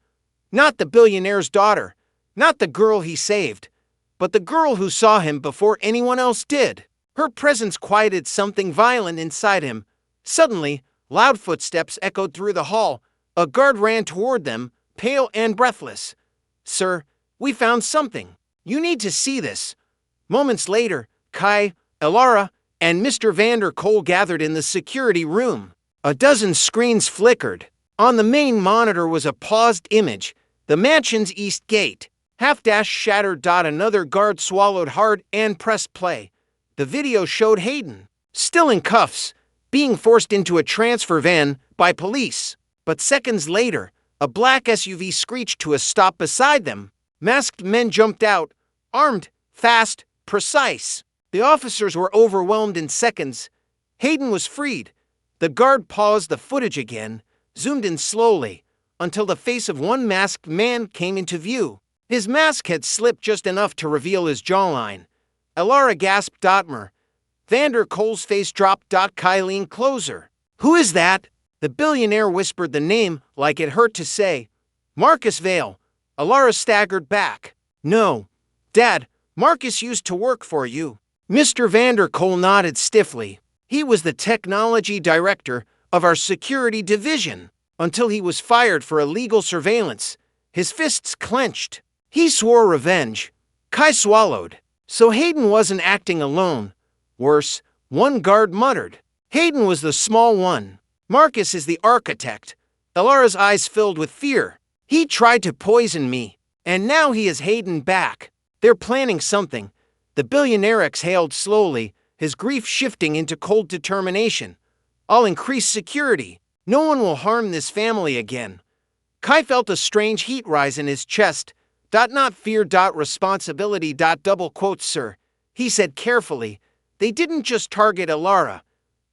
Not the billionaire's daughter, not the girl he saved, but the girl who saw him before anyone else did. Her presence quieted something violent inside him. Suddenly, loud footsteps echoed through the hall. A guard ran toward them, pale and breathless. Sir, we found something. You need to see this. Moments later, Kai, Elara, and Mr. Vander Kolk gathered in the security room. A dozen screens flickered. On the main monitor was a paused image, the mansion's east gate. Half-dash shattered. Another guard swallowed hard and pressed play. The video showed Hayden, still in cuffs, being forced into a transfer van by police. But seconds later, a black SUV screeched to a stop beside them. Masked men jumped out, armed, fast, precise. The officers were overwhelmed in seconds. Hayden was freed. The guard paused the footage again, zoomed in slowly, until the face of one masked man came into view. His mask had slipped just enough to reveal his jawline. Elara gasped. Vander Kolk's face dropped. Kai leaned closer. Who is that? The billionaire whispered the name like it hurt to say. Marcus Vale. Elara staggered back. No, Dad, Marcus used to work for you. Mr. Vander Kolk nodded stiffly. He was the technology director of our security division until he was fired for illegal surveillance. His fists clenched. He swore revenge. Kai swallowed. So Hayden wasn't acting alone. Worse, one guard muttered. Hayden was the small one. Marcus is the architect. Elara's eyes filled with fear. He tried to poison me, and now he has Hayden back. They're planning something. The billionaire exhaled slowly, his grief shifting into cold determination. I'll increase security. No one will harm this family again. Kai felt a strange heat rise in his chest. Not fear. Responsibility. Double quotes, sir. He said carefully. They didn't just target Elara.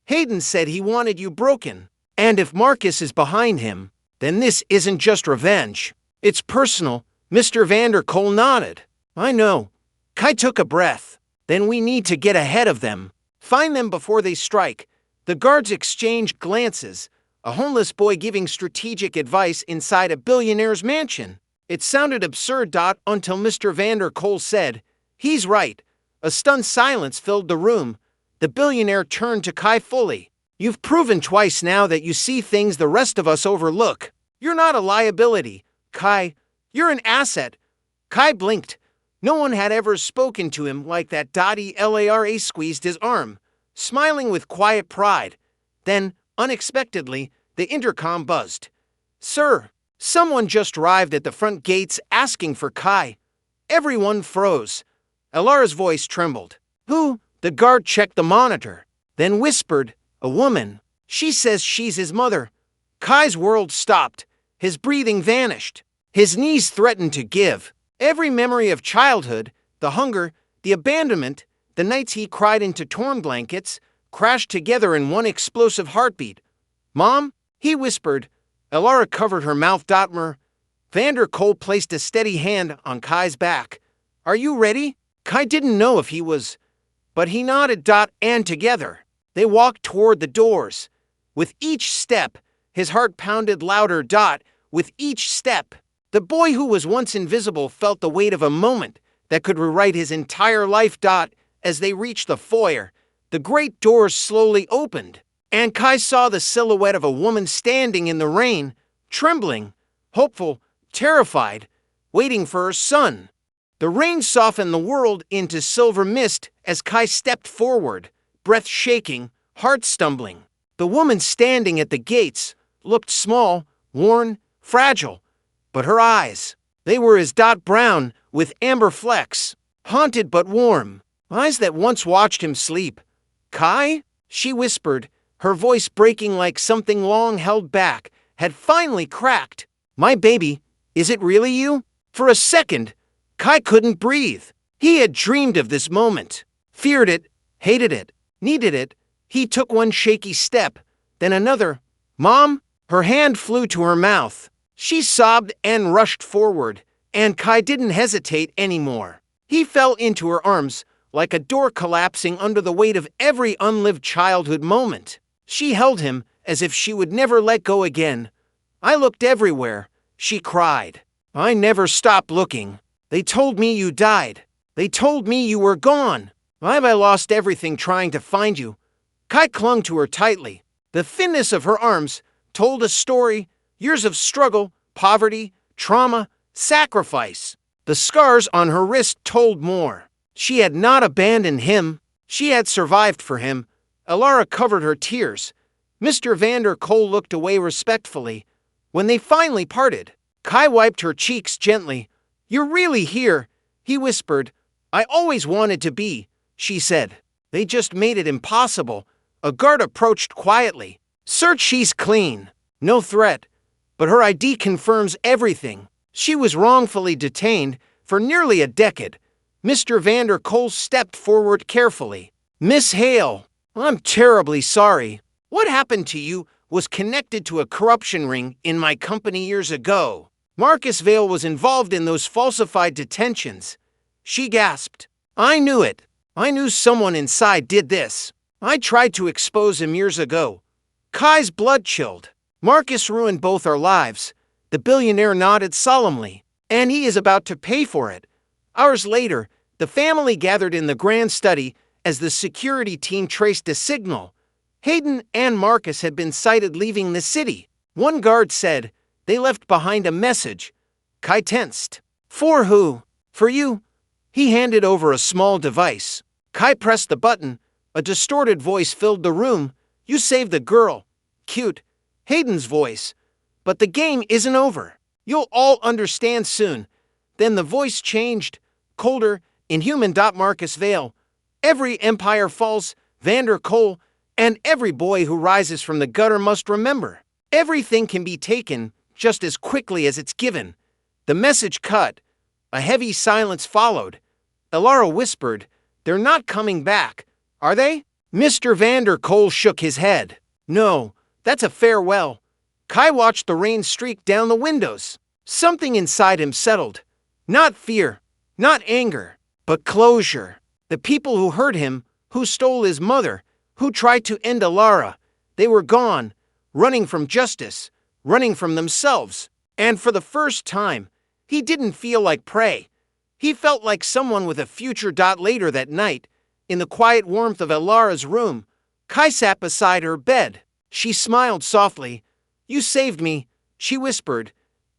Hayden said he wanted you broken. And if Marcus is behind him, then this isn't just revenge. It's personal, Mr. Vanderkoel nodded. I know. Kai took a breath. Then we need to get ahead of them. Find them before they strike. The guards exchanged glances, a homeless boy giving strategic advice inside a billionaire's mansion. It sounded absurd, until Mr. Vanderkoel said, He's right. A stunned silence filled the room. The billionaire turned to Kai fully. You've proven twice now that you see things the rest of us overlook. You're not a liability, Kai. You're an asset. Kai blinked. No one had ever spoken to him like that. Elara squeezed his arm, smiling with quiet pride. Then, unexpectedly, the intercom buzzed. Sir, someone just arrived at the front gates asking for Kai. Everyone froze. Elara's voice trembled. Who? The guard checked the monitor, then whispered, A woman. She says she's his mother. Kai's world stopped. His breathing vanished. His knees threatened to give. Every memory of childhood, the hunger, the abandonment, the nights he cried into torn blankets, crashed together in one explosive heartbeat. Mom? He whispered. Elara covered her mouth. Vanderkoel placed a steady hand on Kai's back. Are you ready? Kai didn't know if he was, but he nodded. And together, they walked toward the doors. With each step, his heart pounded louder. With each step, the boy who was once invisible felt the weight of a moment that could rewrite his entire life. As they reached the foyer, the great doors slowly opened, and Kai saw the silhouette of a woman standing in the rain, trembling, hopeful, terrified, waiting for her son. The rain softened the world into silver mist as Kai stepped forward, breath shaking, heart stumbling. The woman standing at the gates looked small, worn, fragile, but her eyes, they were as brown with amber flecks, haunted but warm, eyes that once watched him sleep. Kai? She whispered, her voice breaking like something long held back had finally cracked. My baby, is it really you? For a second, Kai couldn't breathe. He had dreamed of this moment, feared it, hated it, needed it. He took one shaky step, then another. Mom? Her hand flew to her mouth. She sobbed and rushed forward, and Kai didn't hesitate anymore. He fell into her arms, like a door collapsing under the weight of every unlived childhood moment. She held him as if she would never let go again. I looked everywhere, she cried. I never stopped looking. They told me you died. They told me you were gone. I lost everything trying to find you. Kai clung to her tightly. The thinness of her arms told a story. Years of struggle, poverty, trauma, sacrifice. The scars on her wrist told more. She had not abandoned him. She had survived for him. Elara covered her tears. Mr. Vanderkoel looked away respectfully. When they finally parted, Kai wiped her cheeks gently. You're really here, he whispered. I always wanted to be, she said. They just made it impossible. A guard approached quietly. Search, she's clean. No threat. But her ID confirms everything. She was wrongfully detained for nearly a decade. Mr. Vanderkoel stepped forward carefully. Miss Hale, I'm terribly sorry. What happened to you was connected to a corruption ring in my company years ago. Marcus Vale was involved in those falsified detentions. She gasped. I knew it. I knew someone inside did this. I tried to expose him years ago. Kai's blood chilled. Marcus ruined both our lives. The billionaire nodded solemnly. And he is about to pay for it. Hours later, the family gathered in the grand study as the security team traced a signal. Hayden and Marcus had been sighted leaving the city. One guard said they left behind a message. Kai tensed. For who? For you. He handed over a small device. Kai pressed the button. A distorted voice filled the room. You saved the girl. Cute. Hayden's voice. But the game isn't over. You'll all understand soon. Then the voice changed. Colder, inhuman. Marcus Vale. Every empire falls. Vanderkoel. And every boy who rises from the gutter must remember. Everything can be taken just as quickly as it's given. The message cut. A heavy silence followed. Elara whispered, They're not coming back, are they? Mr. Vanderkoel shook his head. No, that's a farewell. Kai watched the rain streak down the windows. Something inside him settled. Not fear, not anger, but closure. The people who hurt him, who stole his mother, who tried to end Elara, they were gone, running from justice, running from themselves. And for the first time, he didn't feel like prey. He felt like someone with a future. Later that night, in the quiet warmth of Elara's room, Kai sat beside her bed. She smiled softly. "You saved me," she whispered.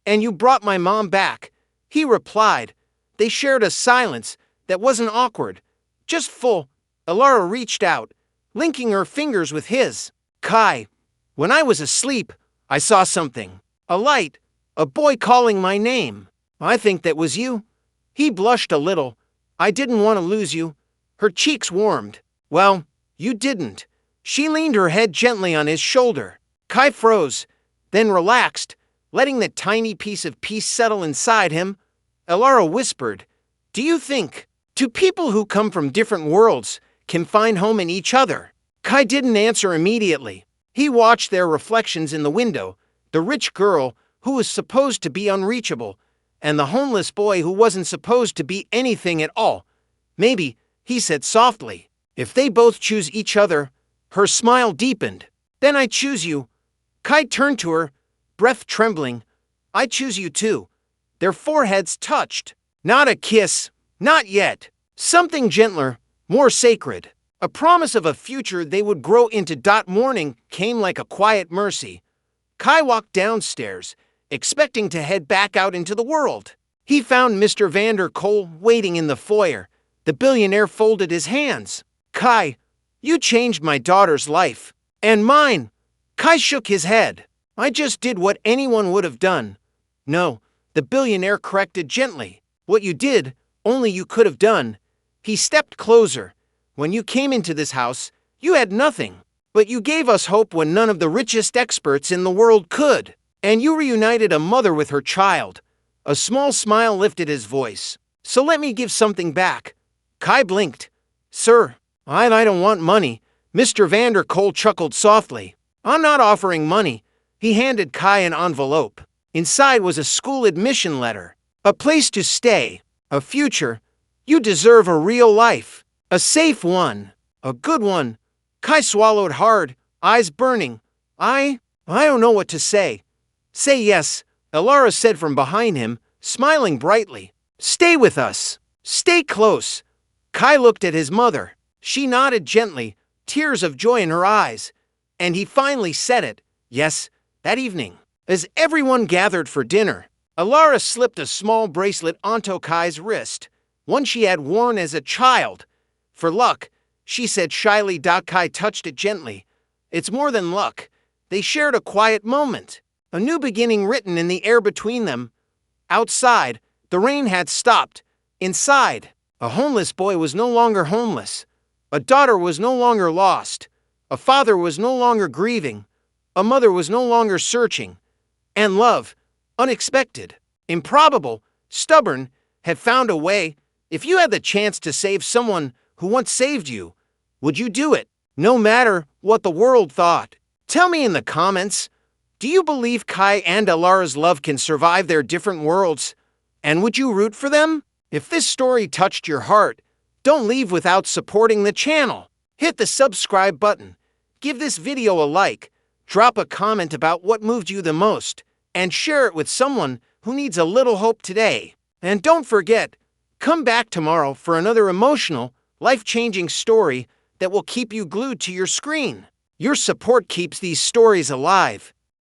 "And you brought my mom back," he replied. They shared a silence that wasn't awkward, just full. Elara reached out, linking her fingers with his. "Kai, when I was asleep, I saw something. A light, a boy calling my name. I think that was you." He blushed a little. "I didn't want to lose you." Her cheeks warmed. "Well, you didn't." She leaned her head gently on his shoulder. Kai froze, then relaxed, letting that tiny piece of peace settle inside him. Elara whispered, "Do you think two people who come from different worlds can find home in each other?" Kai didn't answer immediately. He watched their reflections in the window, the rich girl who was supposed to be unreachable, and the homeless boy who wasn't supposed to be anything at all. "Maybe," he said softly, "if they both choose each other." Her smile deepened. "Then I choose you." Kai turned to her, breath trembling. "I choose you too." Their foreheads touched. Not a kiss, not yet. Something gentler, more sacred. A promise of a future they would grow into. Morning came like a quiet mercy. Kai walked downstairs, expecting to head back out into the world. He found Mr. Vander Cole waiting in the foyer. The billionaire folded his hands. "Kai, you changed my daughter's life. And mine." Kai shook his head. "I just did what anyone would have done." "No," the billionaire corrected gently. "What you did, only you could have done." He stepped closer. "When you came into this house, you had nothing. But you gave us hope when none of the richest experts in the world could. And you reunited a mother with her child." A small smile lifted his voice. "So let me give something back." Kai blinked. "Sir, I don't want money." Mr. Vander Cole chuckled softly. "I'm not offering money." He handed Kai an envelope. Inside was a school admission letter. "A place to stay. A future. You deserve a real life. A safe one. A good one." Kai swallowed hard, eyes burning. I don't know what to say." "Say yes," Elara said from behind him, smiling brightly. "Stay with us. Stay close." Kai looked at his mother. She nodded gently, tears of joy in her eyes. And he finally said it. Yes, that evening. As everyone gathered for dinner, Elara slipped a small bracelet onto Kai's wrist, one she had worn as a child. "For luck," she said shyly. Kai touched it gently. "It's more than luck." They shared a quiet moment, a new beginning written in the air between them. Outside, the rain had stopped. Inside, a homeless boy was no longer homeless. A daughter was no longer lost. A father was no longer grieving. A mother was no longer searching. And love, unexpected, improbable, stubborn, had found a way. If you had the chance to save someone who once saved you, would you do it, no matter what the world thought? Tell me in the comments, do you believe Kai and Elara's love can survive their different worlds? And would you root for them? If this story touched your heart, don't leave without supporting the channel. Hit the subscribe button, give this video a like, drop a comment about what moved you the most, and share it with someone who needs a little hope today. And don't forget, come back tomorrow for another emotional, life-changing story that will keep you glued to your screen. Your support keeps these stories alive.